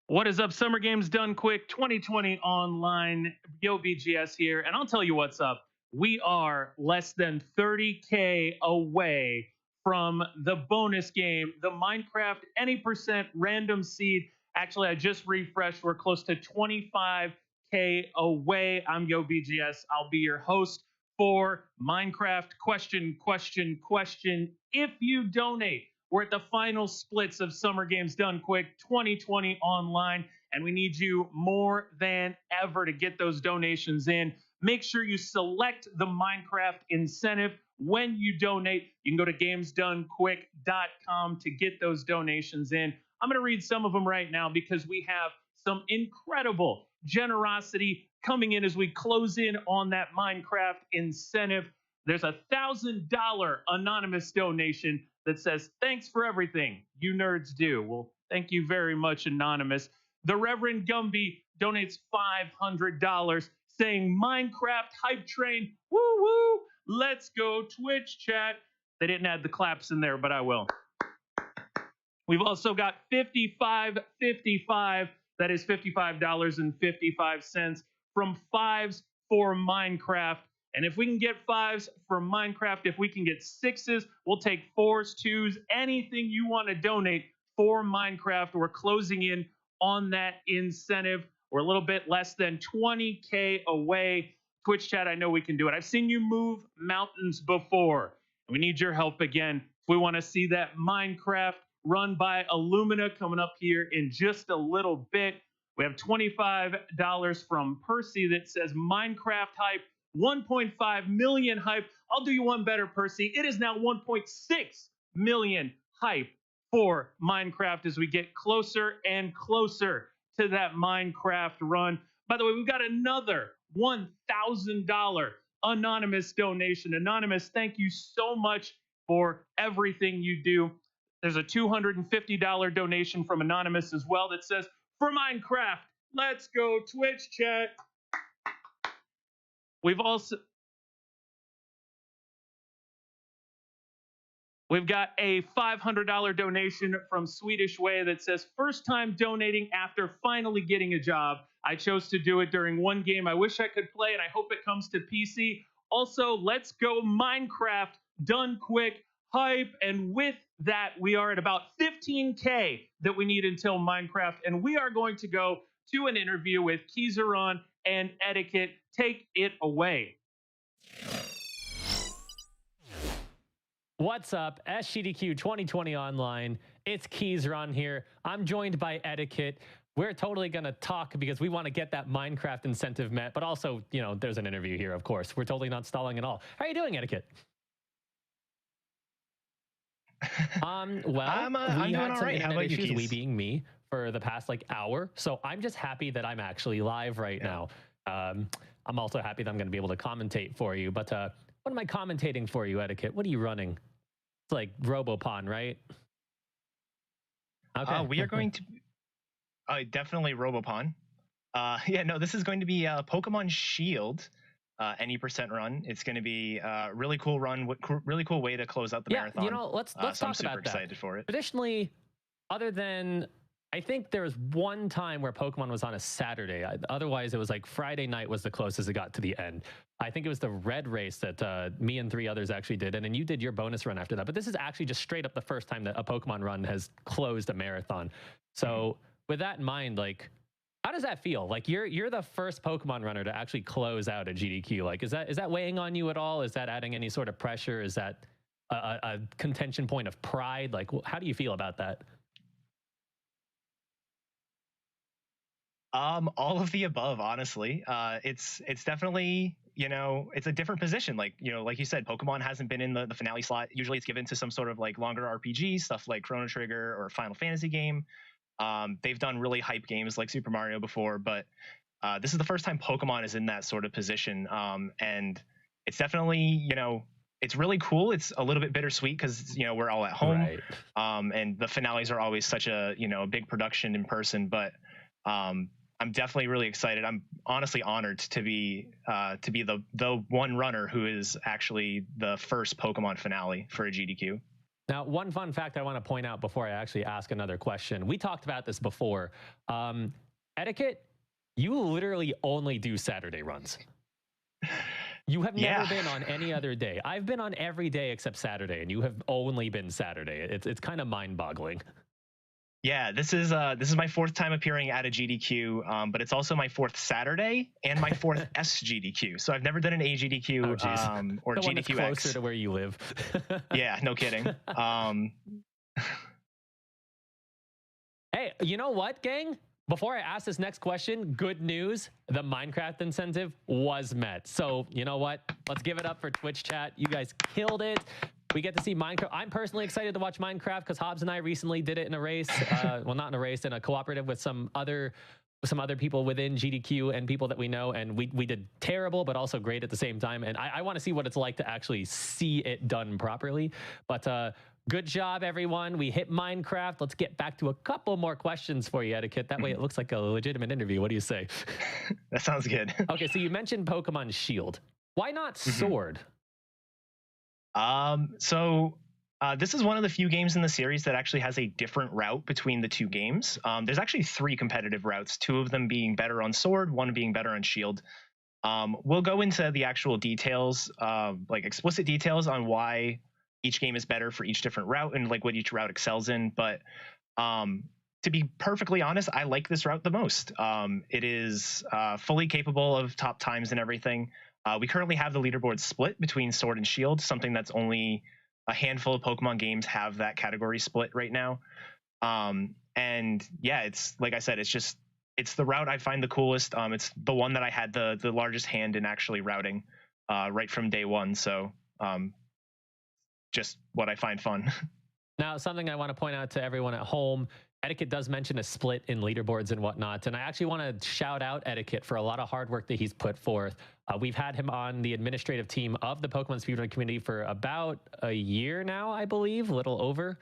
[SPEAKER 7] What is up, Summer Games Done Quick 2020 online? Yo, BGS here, and I'll tell you what's up. We are less than 30K away from the bonus game, the Minecraft Any Percent Random Seed. Actually, I just refreshed. We're close to 25K away. I'm Yo BGS. I'll be your host for Minecraft Question. If you donate, we're at the final splits of Summer Games Done Quick 2020 online, and we need you more than ever to get those donations in. Make sure you select the Minecraft incentive when you donate. You can go to gamesdonequick.com to get those donations in. I'm going to read some of them right now because we have some incredible generosity coming in as we close in on that Minecraft incentive. There's a $1,000 anonymous donation that says, "Thanks for everything you nerds do." Well, thank you very much, anonymous. The Reverend Gumby donates $500 saying, "Minecraft hype train, woo woo, let's go Twitch chat." They didn't add the claps in there, but I will. We've also got 55.55. That is $55.55 from Fives for Minecraft. And if we can get fives for Minecraft, if we can get sixes, we'll take fours, twos, anything you want to donate for Minecraft. We're closing in on that incentive. We're a little bit less than 20K away. Twitch chat, I know we can do it. I've seen you move mountains before. We need your help again. If we want to see that Minecraft run by Illumina coming up here in just a little bit. We have $25 from Percy that says Minecraft hype, 1.5 million hype. I'll do you one better, Percy. It is now 1.6 million hype for Minecraft as we get closer and closer to that Minecraft run. By the way, we've got another $1,000 anonymous donation. Anonymous, thank you so much for everything you do. There's a $250 donation from Anonymous as well that says, "For Minecraft, let's go Twitch chat." We've got a $500 donation from Swedish Way that says, "First time donating after finally getting a job. I chose to do it during one game I wish I could play, and I hope it comes to PC. Also, let's go Minecraft, done quick, hype." And with that, we are at about 15K that we need until Minecraft, and we are going to go to an interview with Keizaron and Eddaket. Take it away.
[SPEAKER 8] What's up, SGDQ 2020 online? It's Keizaron here. I'm joined by Eddaket. We're totally going to talk because we want to get that Minecraft incentive met, but also, you know, there's an interview here, of course. We're totally not stalling at all. How are you doing, Eddaket? Well,
[SPEAKER 9] I'm
[SPEAKER 8] we
[SPEAKER 9] doing
[SPEAKER 8] had
[SPEAKER 9] all
[SPEAKER 8] some
[SPEAKER 9] right. How
[SPEAKER 8] internet
[SPEAKER 9] about you,
[SPEAKER 8] issues, we
[SPEAKER 9] Keys?
[SPEAKER 8] being me, for the past hour. So I'm just happy that I'm actually live right now. I'm also happy that I'm going to be able to commentate for you. But what am I commentating for you, Eddaket? What are you running? It's like Robopon, right? Okay.
[SPEAKER 9] We are going to definitely Robopon. Yeah, no, this is going to be Pokemon Shield. Any percent run. It's going to be a really cool run, really cool way to close out the marathon.
[SPEAKER 8] You know, let's
[SPEAKER 9] so
[SPEAKER 8] talk
[SPEAKER 9] I'm super
[SPEAKER 8] about that.
[SPEAKER 9] excited for it.
[SPEAKER 8] Traditionally, other than, I think there was one time where Pokemon was on a Saturday. Otherwise, it was like Friday night was the closest it got to the end. I think it was the red race that me and 3 others actually did, and then you did your bonus run after that. But this is actually just straight up the first time that a Pokemon run has closed a marathon. So with that in mind, like, how does that feel? Like you're the first Pokemon runner to actually close out a GDQ. Like, is that weighing on you at all? Is that adding any sort of pressure? Is that a contention point of pride? Like, how do you feel about that?
[SPEAKER 9] All of the above, honestly. It's definitely, you know, it's a different position. Like, you know, like you said, Pokemon hasn't been in the finale slot. Usually it's given to some sort of like longer RPG stuff like Chrono Trigger or Final Fantasy game. They've done really hype games like Super Mario before, but this is the first time Pokemon is in that sort of position. And it's definitely, it's really cool. It's a little bit bittersweet because, we're all at home.
[SPEAKER 8] Right.
[SPEAKER 9] And the finales are always such a, a big production in person. But I'm definitely really excited. I'm honestly honored to be the one runner who is actually the first Pokemon finale for a GDQ.
[SPEAKER 8] Now, one fun fact I want to point out before I actually ask another question. We talked about this before. Etiquette, you literally only do Saturday runs. You have never been on any other day. I've been on every day except Saturday, and you have only been Saturday. It's kind of mind-boggling.
[SPEAKER 9] Yeah, this is my 4th time appearing at a GDQ, but it's also my 4th Saturday and my 4th SGDQ. So I've never done an AGDQ or
[SPEAKER 8] the one that's
[SPEAKER 9] GDQX.
[SPEAKER 8] Closer to where you live.
[SPEAKER 9] Yeah, no kidding.
[SPEAKER 8] Hey, you know what, gang? Before I ask this next question, good news, the Minecraft incentive was met. So, you know what? Let's give it up for Twitch chat. You guys killed it. We get to see Minecraft. I'm personally excited to watch Minecraft because Hobbs and I recently did it in a race. Well, not in a race, in a cooperative with some other people within GDQ and people that we know. And we did terrible, but also great at the same time. And I want to see what it's like to actually see it done properly. But good job, everyone. We hit Minecraft. Let's get back to a couple more questions for you, Etiquette. That way it looks like a legitimate interview. What do you say?
[SPEAKER 9] That sounds good.
[SPEAKER 8] Okay, so you mentioned Pokemon Shield. Why not Sword?
[SPEAKER 9] This is one of the few games in the series that actually has a different route between the two games. There's actually 3 competitive routes, 2 of them being better on Sword, 1 being better on Shield. We'll go into the actual details, like explicit details on why each game is better for each different route and like what each route excels in. But to be perfectly honest, I like this route the most. It is fully capable of top times and everything. We currently have the leaderboard split between Sword and Shield, something that's only a handful of Pokemon games have that category split right now. And yeah, it's like I said, it's the route I find the coolest. It's the one that I had the largest hand in actually routing right from day one. So just what I find fun.
[SPEAKER 8] Now, something I want to point out to everyone at home, Etiquette does mention a split in leaderboards and whatnot. And I actually want to shout out Etiquette for a lot of hard work that he's put forth. We've had him on the administrative team of the Pokemon Speedrun community for about a year now, I believe, a little over.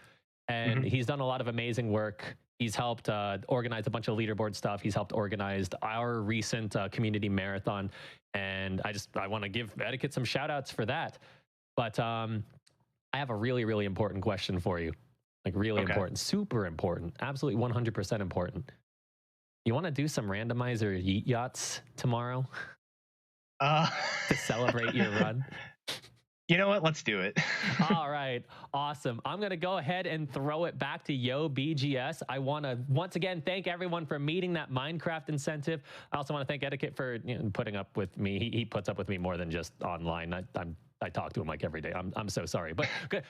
[SPEAKER 8] And he's done a lot of amazing work. He's helped organize a bunch of leaderboard stuff. He's helped organize our recent community marathon. And I want to give Etiquette some shout outs for that. But I have a really, really important question for you. Like really important, super important, absolutely 100% important. You want to do some randomizer yeet yachts tomorrow to celebrate your run?
[SPEAKER 9] You know what? Let's do it.
[SPEAKER 8] All right. Awesome. I'm going to go ahead and throw it back to Yo BGS. I want to once again thank everyone for meeting that Minecraft incentive. I also want to thank Etiquette for putting up with me. He puts up with me more than just online. I talk to him like every day. I'm so sorry. But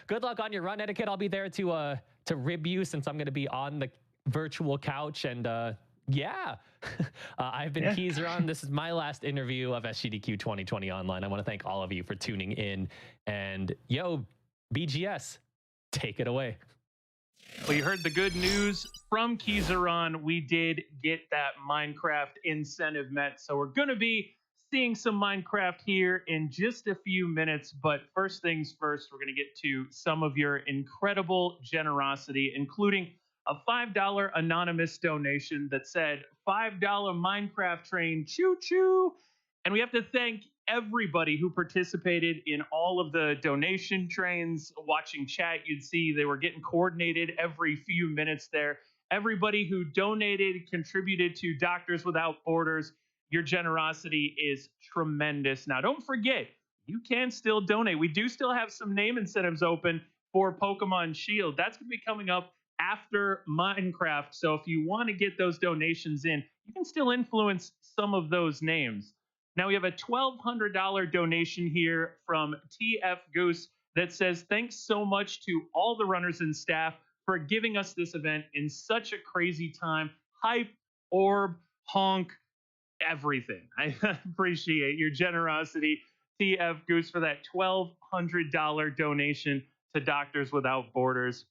[SPEAKER 8] good luck on your run, Etiquette. I'll be there to rib you since I'm going to be on the virtual couch. And yeah, I've been Keizaron. This is my last interview of SGDQ 2020 Online. I want to thank all of you for tuning in. And yo, BGS, take it away.
[SPEAKER 7] Well, you heard the good news from Keizaron. We did get that Minecraft incentive met. So we're going to be seeing some Minecraft here in just a few minutes. But first things first, we're going to get to some of your incredible generosity, including a $5 anonymous donation that said $5 Minecraft train, choo choo. And we have to thank everybody who participated in all of the donation trains. Watching chat, you'd see they were getting coordinated every few minutes there. Everybody who donated, contributed to Doctors Without Borders, your generosity is tremendous. Now, don't forget, you can still donate. We do still have some name incentives open for Pokemon Shield. That's going to be coming up after Minecraft. So if you want to get those donations in, you can still influence some of those names. Now we have a $1,200 donation here from TF Goose that says, thanks so much to all the runners and staff for giving us this event in such a crazy time. Hype, orb, honk, everything. I appreciate your generosity, TF Goose, for that $1,200 donation to Doctors Without Borders.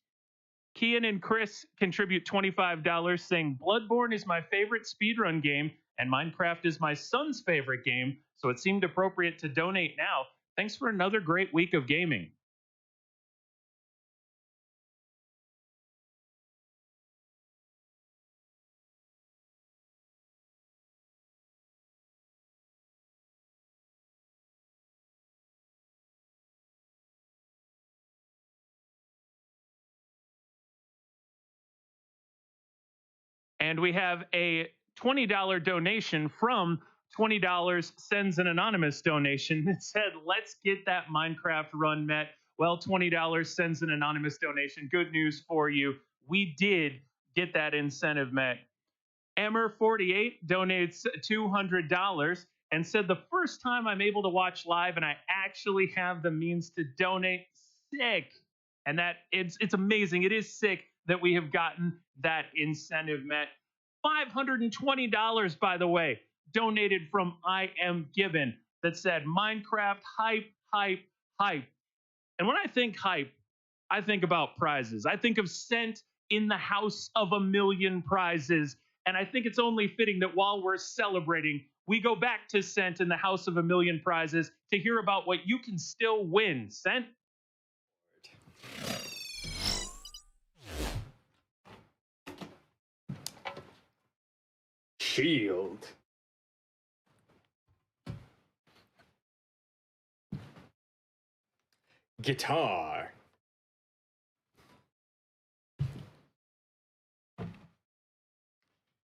[SPEAKER 7] Kian and Chris contribute $25, saying Bloodborne is my favorite speedrun game, and Minecraft is my son's favorite game, so it seemed appropriate to donate now. Thanks for another great week of gaming. And we have a $20 donation from $20 sends an anonymous donation that said, let's get that Minecraft run met. Well, $20 sends an anonymous donation. Good news for you. We did get that incentive met. Emmer48 donates $200 and said, the first time I'm able to watch live and I actually have the means to donate. Sick. And that it's amazing. It is sick that we have gotten that incentive met. $520, by the way, donated from I Am Given that said Minecraft hype, hype, hype. And when I think hype, I think about prizes. I think of Cent in the House of a Million Prizes. And I think it's only fitting that while we're celebrating, we go back to Cent in the House of a Million Prizes to hear about what you can still win. Cent?
[SPEAKER 2] Shield. Guitar.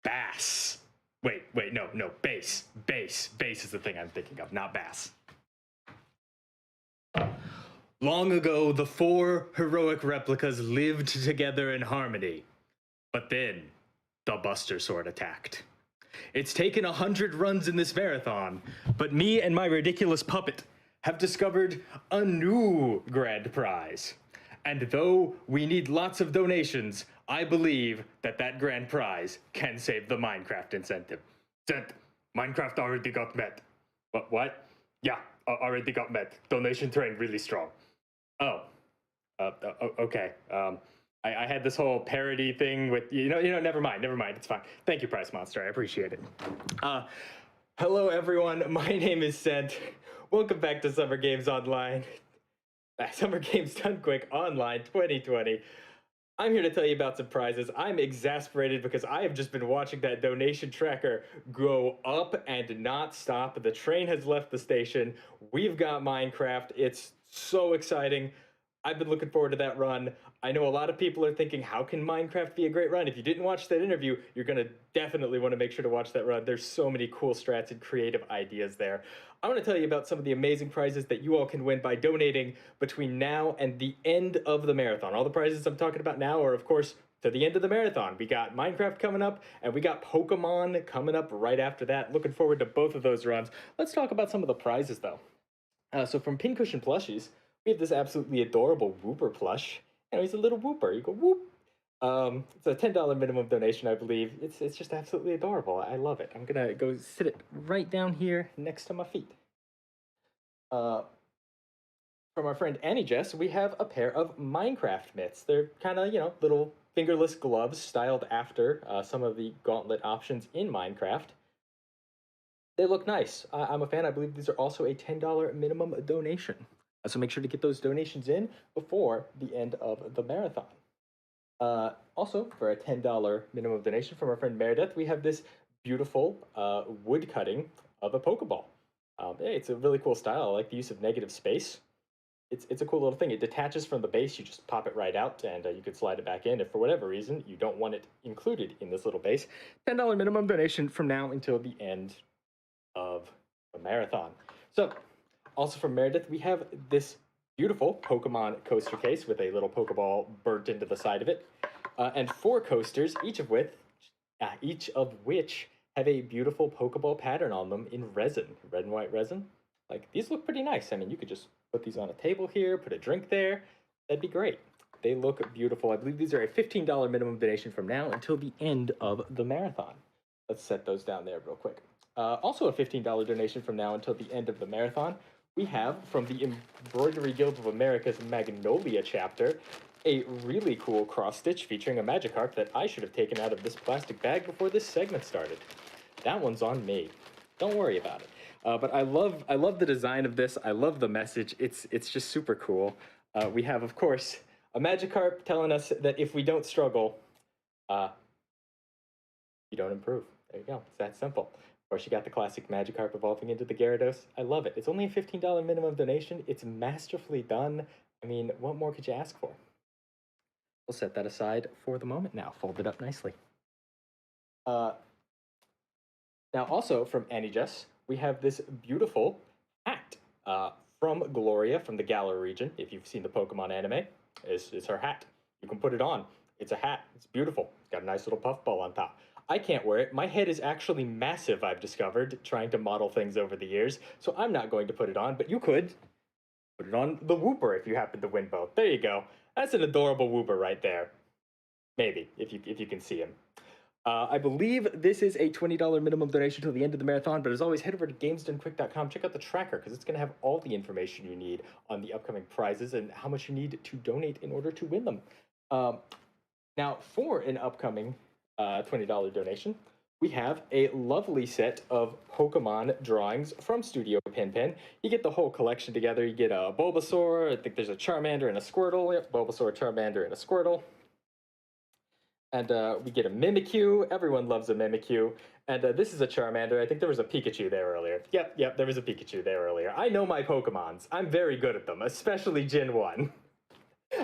[SPEAKER 2] Bass. Wait, no, bass. Bass is the thing I'm thinking of, not bass. Long ago, the 4 heroic replicas lived together in harmony. But then, the Buster Sword attacked. It's taken 100 runs in this marathon, but me and my ridiculous puppet have discovered a new grand prize. And though we need lots of donations, I believe that grand prize can save the Minecraft incentive. Minecraft already got met. What? Yeah, already got met. Donation train really strong. Oh. Okay. I had this whole parody thing with, never mind, it's fine. Thank you, Price Monster, I appreciate it. Hello, everyone, my name is Cent. Welcome back to Summer Games Online. Summer Games Done Quick Online 2020. I'm here to tell you about some prizes. I'm exasperated because I have just been watching that donation tracker go up and not stop. The train has left the station. We've got Minecraft. It's so exciting. I've been looking forward to that run. I know a lot of people are thinking, how can Minecraft be a great run? If you didn't watch that interview, you're going to definitely want to make sure to watch that run. There's so many cool strats and creative ideas there. I want to tell you about some of the amazing prizes that you all can win by donating between now and the end of the marathon. All the prizes I'm talking about now are, of course, to the end of the marathon. We got Minecraft coming up, and we got Pokemon coming up right after that. Looking forward to both of those runs. Let's talk about some of the prizes, though. So from Pincushion Plushies, we have this absolutely adorable Whooper plush. He's a little Whooper. You go, whoop. It's a $10 minimum donation, I believe. It's just absolutely adorable. I love it. I'm going to go sit it right down here next to my feet. From our friend Annie Jess, we have a pair of Minecraft mitts. They're kind of, little fingerless gloves styled after some of the gauntlet options in Minecraft. They look nice. I'm a fan. I believe these are also a $10 minimum donation. So make sure to get those donations in before the end of the marathon. Also, for a $10 minimum donation from our friend Meredith, we have this beautiful wood cutting of a Pokeball. It's a really cool style. I like the use of negative space. It's a cool little thing. It detaches from the base. You just pop it right out, and you can slide it back in if for whatever reason you don't want it included in this little base. $10 minimum donation from now until the end of the marathon. So, also from Meredith, we have this beautiful Pokemon coaster case with a little Pokeball burnt into the side of it, and 4 coasters, each of which have a beautiful Pokeball pattern on them in resin, red and white resin. Like, these look pretty nice. I mean, you could just put these on a table here, put a drink there. That'd be great. They look beautiful. I believe these are a $15 minimum donation from now until the end of the marathon. Let's set those down there real quick. Also a $15 donation from now until the end of the marathon. We have, from the Embroidery Guild of America's Magnolia chapter,
[SPEAKER 10] a really cool cross stitch featuring a Magikarp that I should have taken out of this plastic bag before this segment started. That one's on me. Don't worry about it. But I love the design of this. I love the message. It's just super cool. We have, of course, a Magikarp telling us that if we don't struggle, you don't improve. There you go. It's that simple. Of course, you got the classic Magikarp evolving into the Gyarados. I love it. It's only a $15 minimum donation. It's masterfully done. I mean, what more could you ask for? We'll set that aside for the moment now. Fold it up nicely. Now, also from Anijus, we have this beautiful hat from Gloria from the Galar region. If you've seen the Pokemon anime, it's her hat. You can put it on. It's a hat. It's beautiful. It's got a nice little puffball on top. I can't wear it. My head is actually massive, I've discovered, trying to model things over the years, so I'm not going to put it on, but you could put it on the Wooper if you happen to win both. There you go. That's an adorable Wooper right there. Maybe, if you can see him. I believe this is a $20 minimum donation till the end of the marathon, but as always, head over to gamesdonequick.com, check out the tracker, because it's going to have all the information you need on the upcoming prizes and how much you need to donate in order to win them. Now, for an upcoming $20 donation, we have a lovely set of Pokemon drawings from Studio Pinpin. You get the whole collection together. You get a Bulbasaur, I think there's a Charmander and a Squirtle. Yep, Bulbasaur, Charmander, and a Squirtle. And we get a Mimikyu. Everyone loves a Mimikyu. And this is a Charmander. I think there was a Pikachu there earlier. Yep, there was a Pikachu there earlier. I know my Pokemons. I'm very good at them, especially Gen 1.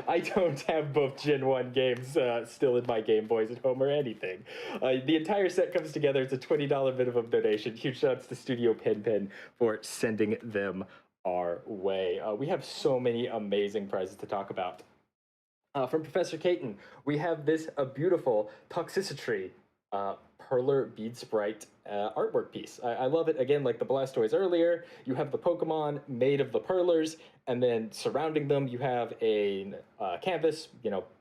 [SPEAKER 10] I don't have both Gen 1 games still in my Game Boys at home or anything. The entire set comes together. It's a $20 minimum donation. Huge shouts to Studio Pinpin for sending them our way. We have so many amazing prizes to talk about. From Professor Caton, we have this beautiful Toxicity Perler Bead Sprite artwork piece. I love it. Again, like the Blastoise earlier, you have the Pokemon made of the Perlers, and then surrounding them, you have a canvas,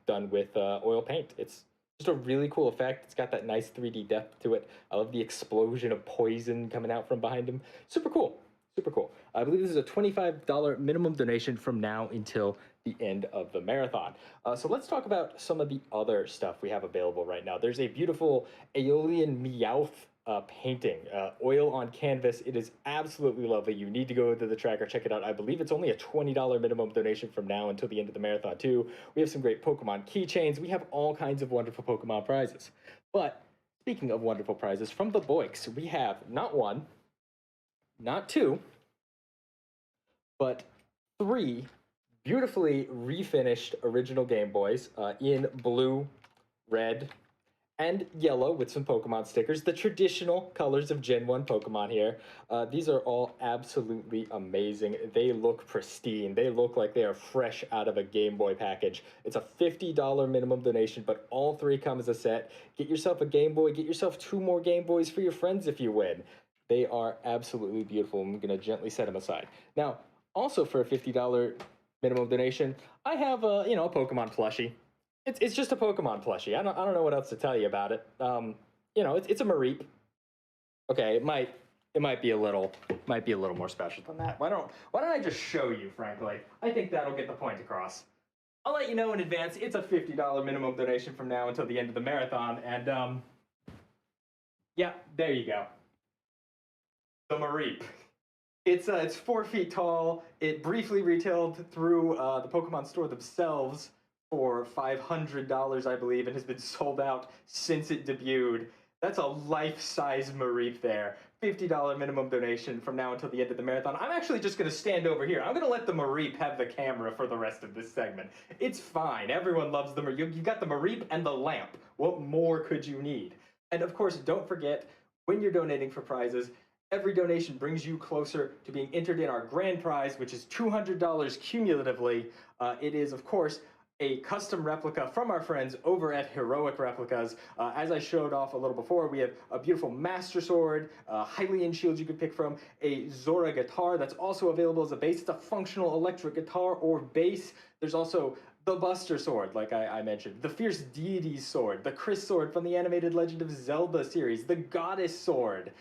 [SPEAKER 10] done with oil paint. It's just a really cool effect. It's got that nice 3D depth to it. I love the explosion of poison coming out from behind him. Super cool. Super cool. I believe this is a $25 minimum donation from now until the end of the marathon. So let's talk about some of the other stuff we have available right now. There's a beautiful Aeolian Meowth painting, oil on canvas. It is absolutely lovely. You need to go to the tracker, check it out. I believe it's only a $20 minimum donation from now until the end of the marathon too. We have some great Pokemon keychains. We have all kinds of wonderful Pokemon prizes. But speaking of wonderful prizes, from the Boyks, we have not one, not two, but three beautifully refinished original Game Boys in blue, red, and yellow with some Pokemon stickers. The traditional colors of Gen 1 Pokemon here. These are all absolutely amazing. They look pristine. They look like they are fresh out of a Game Boy package. It's a $50 minimum donation, but all three come as a set. Get yourself a Game Boy. Get yourself 2 more Game Boys for your friends if you win. They are absolutely beautiful. I'm going to gently set them aside. Now, also for a $50 minimum donation, I have a Pokemon plushie. It's just a Pokemon plushie. I don't know what else to tell you about it. It's a Mareep. Okay, it might be a little more special than that. Why don't I just show you, frankly? I think that'll get the point across. I'll let you know in advance. It's a $50 minimum donation from now until the end of the marathon, and yeah, there you go. The Mareep. It's 4 feet tall. It briefly retailed through the Pokemon store themselves for $500, I believe, and has been sold out since it debuted. That's a life-size Mareep there. $50 minimum donation from now until the end of the marathon. I'm actually just going to stand over here. I'm going to let the Mareep have the camera for the rest of this segment. It's fine. Everyone loves the Mareep. You've got the Mareep and the lamp. What more could you need? And of course, don't forget, when you're donating for prizes, every donation brings you closer to being entered in our grand prize, which is $200 cumulatively. It is, of course, a custom replica from our friends over at Heroic Replicas. As I showed off a little before, we have a beautiful Master Sword, Hylian shield you could pick from, a Zora guitar that's also available as a bass. It's a functional electric guitar or bass. There's also the Buster Sword, like I mentioned, the Fierce Deities Sword, the Chris Sword from the animated Legend of Zelda series, the Goddess Sword,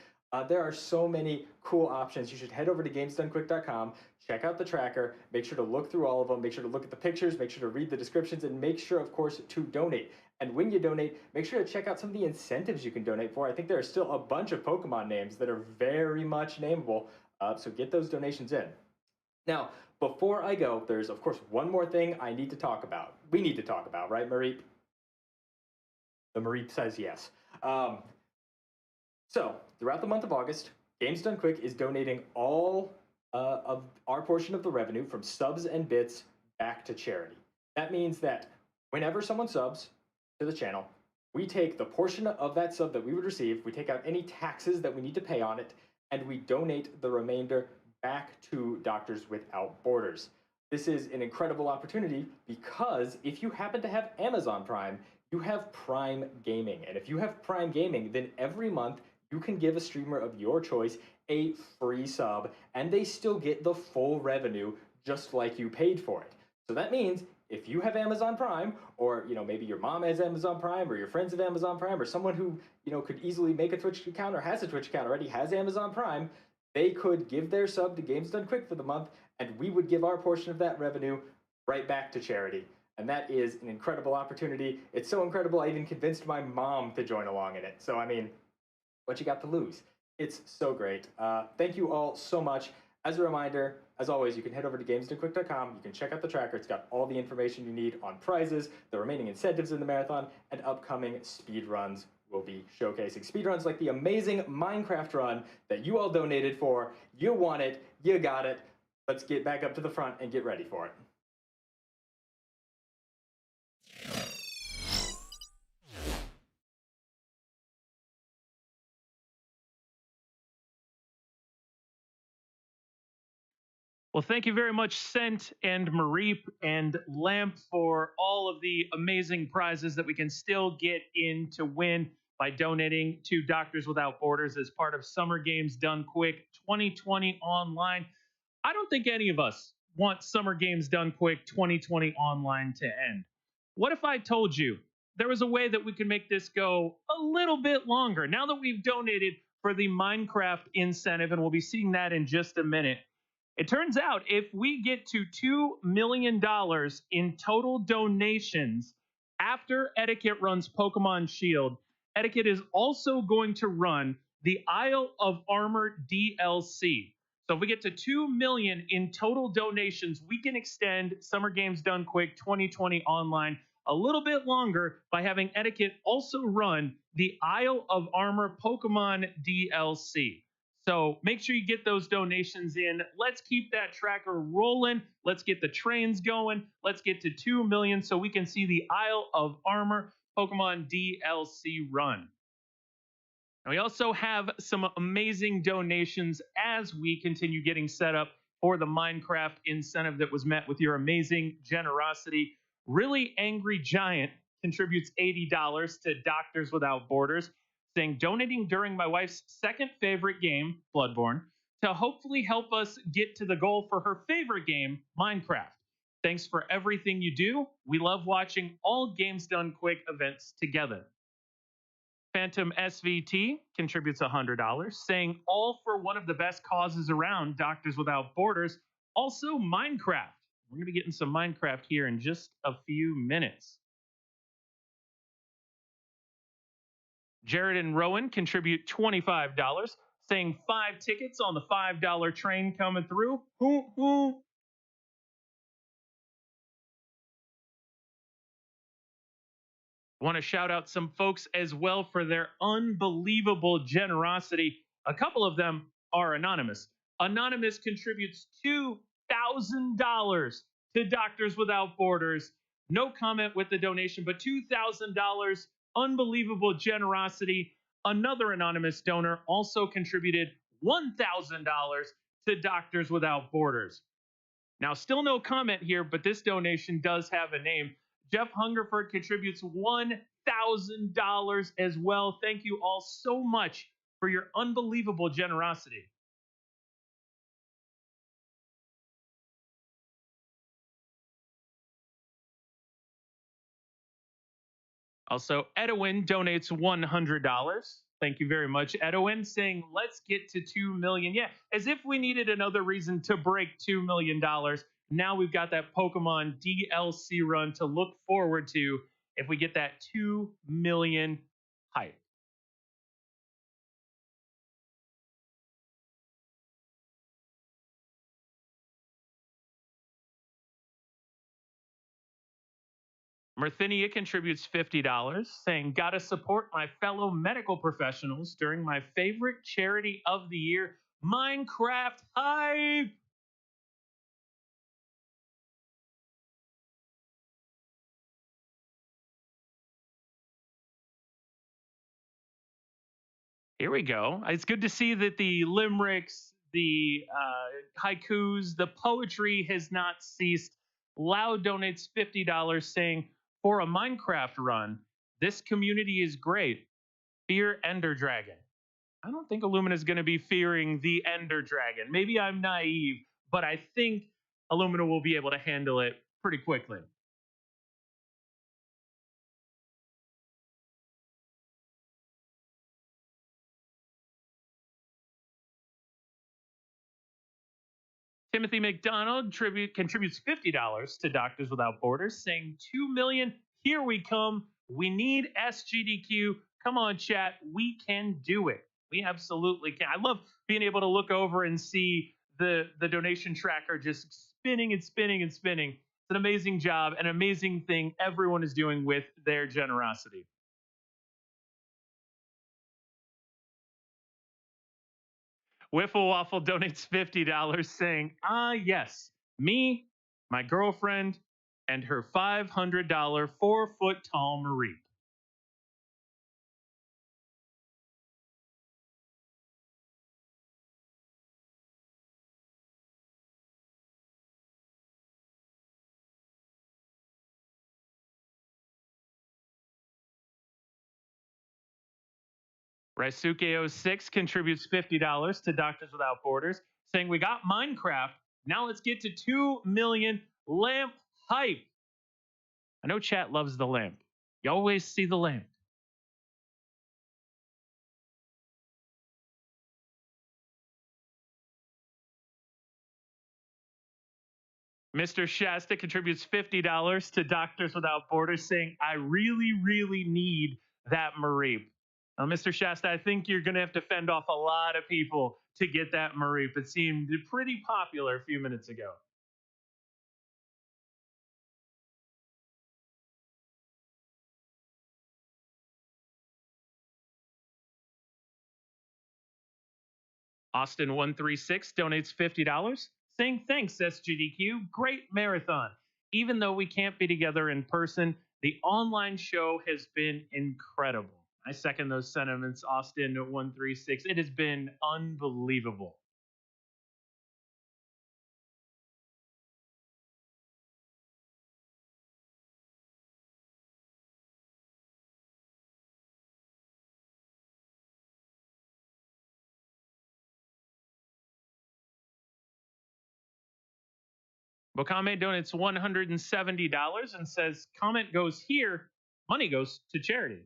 [SPEAKER 10] There are so many cool options. You should head over to gamesdonequick.com, check out the tracker, make sure to look through all of them, make sure to look at the pictures, make sure to read the descriptions, and make sure, of course, to donate. And when you donate, make sure to check out some of the incentives you can donate for. I think there are still a bunch of Pokemon names that are very much nameable, so get those donations in. Now, before I go, there's, of course, one more thing I need to talk about. We need to talk about, right, Mareep? The Mareep says yes. So, throughout the month of August, Games Done Quick is donating all of our portion of the revenue from subs and bits back to charity. That means that whenever someone subs to the channel, we take the portion of that sub that we would receive, we take out any taxes that we need to pay on it, and we donate the remainder back to Doctors Without Borders. This is an incredible opportunity because if you happen to have Amazon Prime, you have Prime Gaming. And if you have Prime Gaming, then every month you can give a streamer of your choice a free sub, and they still get the full revenue just like you paid for it. So that means if you have Amazon Prime, or maybe your mom has Amazon Prime, or your friends have Amazon Prime, or someone who could easily make a Twitch account or has a Twitch account already has Amazon Prime, they could give their sub to Games Done Quick for the month, and we would give our portion of that revenue right back to charity. And that is an incredible opportunity. It's so incredible, I even convinced my mom to join along in it. So, I mean, what you got to lose? It's so great. Thank you all so much. As a reminder, as always, you can head over to gamesdonequick.com. You can check out the tracker. It's got all the information you need on prizes, the remaining incentives in the marathon, and upcoming speed runs will be showcasing. Speed runs like the amazing Minecraft run that you all donated for. You want it. You got it. Let's get back up to the front and get ready for it.
[SPEAKER 7] Well, thank you very much, Scent and Mareep and Lamp, for all of the amazing prizes that we can still get in to win by donating to Doctors Without Borders as part of Summer Games Done Quick 2020 Online. I don't think any of us want Summer Games Done Quick 2020 Online to end. What if I told you there was a way that we could make this go a little bit longer? Now that we've donated for the Minecraft incentive, and we'll be seeing that in just a minute, it turns out if we get to $2 million in total donations after Eddaket runs Pokemon Shield, Eddaket is also going to run the Isle of Armor DLC. So if we get to 2 million in total donations, we can extend Summer Games Done Quick 2020 Online a little bit longer by having Eddaket also run the Isle of Armor Pokemon DLC. So make sure you get those donations in. Let's keep that tracker rolling. Let's get the trains going. Let's get to 2 million so we can see the Isle of Armor Pokemon DLC run. And we also have some amazing donations as we continue getting set up for the Minecraft incentive that was met with your amazing generosity. Really Angry Giant contributes $80 to Doctors Without Borders, saying, donating during my wife's second favorite game, Bloodborne, to hopefully help us get to the goal for her favorite game, Minecraft. Thanks for everything you do. We love watching all Games Done Quick events together. Phantom SVT contributes $100, saying, all for one of the best causes around, Doctors Without Borders, also Minecraft. We're going to be getting some Minecraft here in just a few minutes. Jared and Rowan contribute $25, saying 5 tickets on the $5 train coming through. Hoo. Want to shout out some folks as well for their unbelievable generosity. A couple of them are anonymous. Anonymous contributes $2,000 to Doctors Without Borders. No comment with the donation, but $2,000. Unbelievable generosity. Another anonymous donor also contributed $1,000 to Doctors Without Borders. Now, still no comment here, but this donation does have a name. Jeff Hungerford contributes $1,000 as well. Thank you all so much for your unbelievable generosity. Also, Edwin donates $100. Thank you very much. Edwin saying, let's get to 2 million. Yeah, as if we needed another reason to break $2 million. Now we've got that Pokemon DLC run to look forward to if we get that 2 million hype. Marthinia contributes $50, saying, gotta support my fellow medical professionals during my favorite charity of the year, Minecraft Hype. Here we go. It's good to see that the limericks, the haikus, the poetry has not ceased. Loud donates $50 saying, for a Minecraft run, this community is great. Fear Ender Dragon. I don't think Illumina is going to be fearing the Ender Dragon. Maybe I'm naive, but I think Illumina will be able to handle it pretty quickly. Timothy McDonald contributes $50 to Doctors Without Borders, saying 2 million, here we come. We need SGDQ. Come on, chat. We can do it. We absolutely can. I love being able to look over and see the donation tracker just spinning and spinning and spinning. It's an amazing job, an amazing thing everyone is doing with their generosity. Wiffle Waffle donates $50 saying, yes, me, my girlfriend, and her $500 4-foot-tall Marie. Raisuke06 contributes $50 to Doctors Without Borders, saying, we got Minecraft. Now let's get to 2 million lamp hype. I know chat loves the lamp. You always see the lamp. Mr. Shasta contributes $50 to Doctors Without Borders, saying, I really, really need that Mareep. Now, Mr. Shasta, I think you're going to have to fend off a lot of people to get that Mareep. It seemed pretty popular a few minutes ago. Austin136 donates $50, saying, thanks, SGDQ. Great marathon. Even though we can't be together in person, the online show has been incredible. I second those sentiments, Austin136. It has been unbelievable. Bokame donates $170 and says, comment goes here, money goes to charity.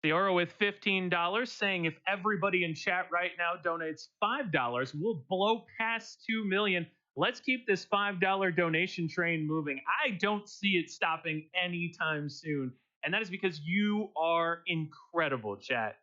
[SPEAKER 7] Theora with $15 saying, if everybody in chat right now donates $5, we'll blow past 2 million. Let's keep this $5 donation train moving. I don't see it stopping anytime soon. And that is because you are incredible, chat.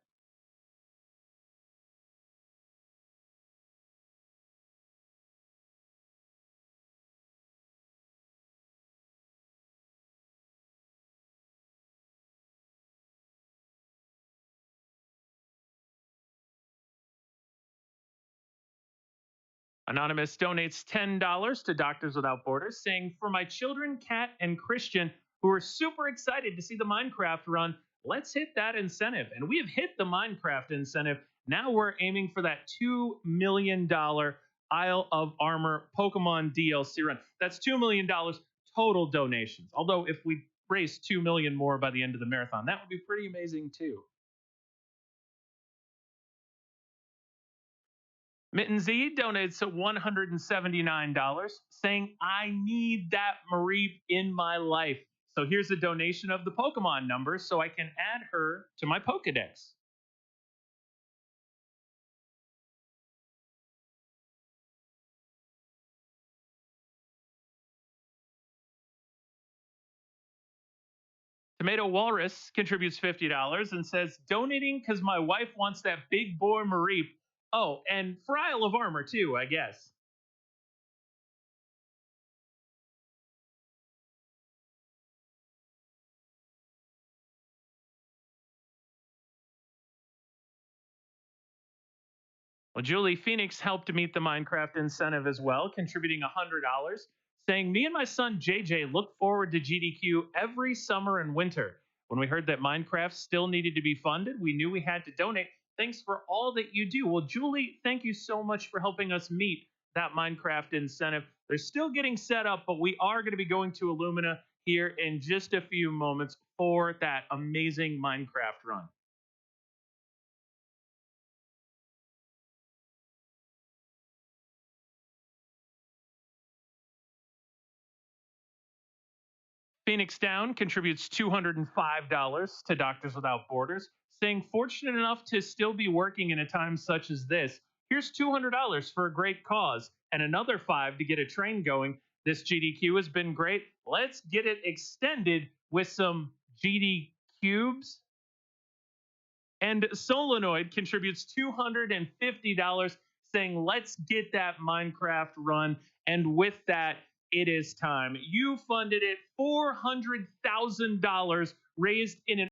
[SPEAKER 7] Anonymous donates $10 to Doctors Without Borders, saying, for my children, Kat and Christian, who are super excited to see the Minecraft run, let's hit that incentive. And we have hit the Minecraft incentive. Now we're aiming for that $2 million Isle of Armor Pokemon DLC run. That's $2 million total donations. Although if we raise 2 million more by the end of the marathon, that would be pretty amazing too. Mitten Z donates $179, saying, I need that Mareep in my life. So here's a donation of the Pokemon number so I can add her to my Pokedex. Tomato Walrus contributes $50 and says, donating because my wife wants that big boy Mareep. Oh, and for Isle of Armor too, I guess. Well, Julie Phoenix helped meet the Minecraft incentive as well, contributing $100, saying, me and my son JJ look forward to GDQ every summer and winter. When we heard that Minecraft still needed to be funded, we knew we had to donate. Thanks for all that you do. Well, Julie, thank you so much for helping us meet that Minecraft incentive. They're still getting set up, but we are going to be going to Illumina here in just a few moments for that amazing Minecraft run. Phoenix Down contributes $205 to Doctors Without Borders, saying, fortunate enough to still be working in a time such as this. Here's $200 for a great cause and another $5 to get a train going. This GD has been great. Let's get it extended with some GD cubes. And Solenoid contributes $250, saying, let's get that Minecraft run. And with that, it is time. You funded it $400,000 raised in an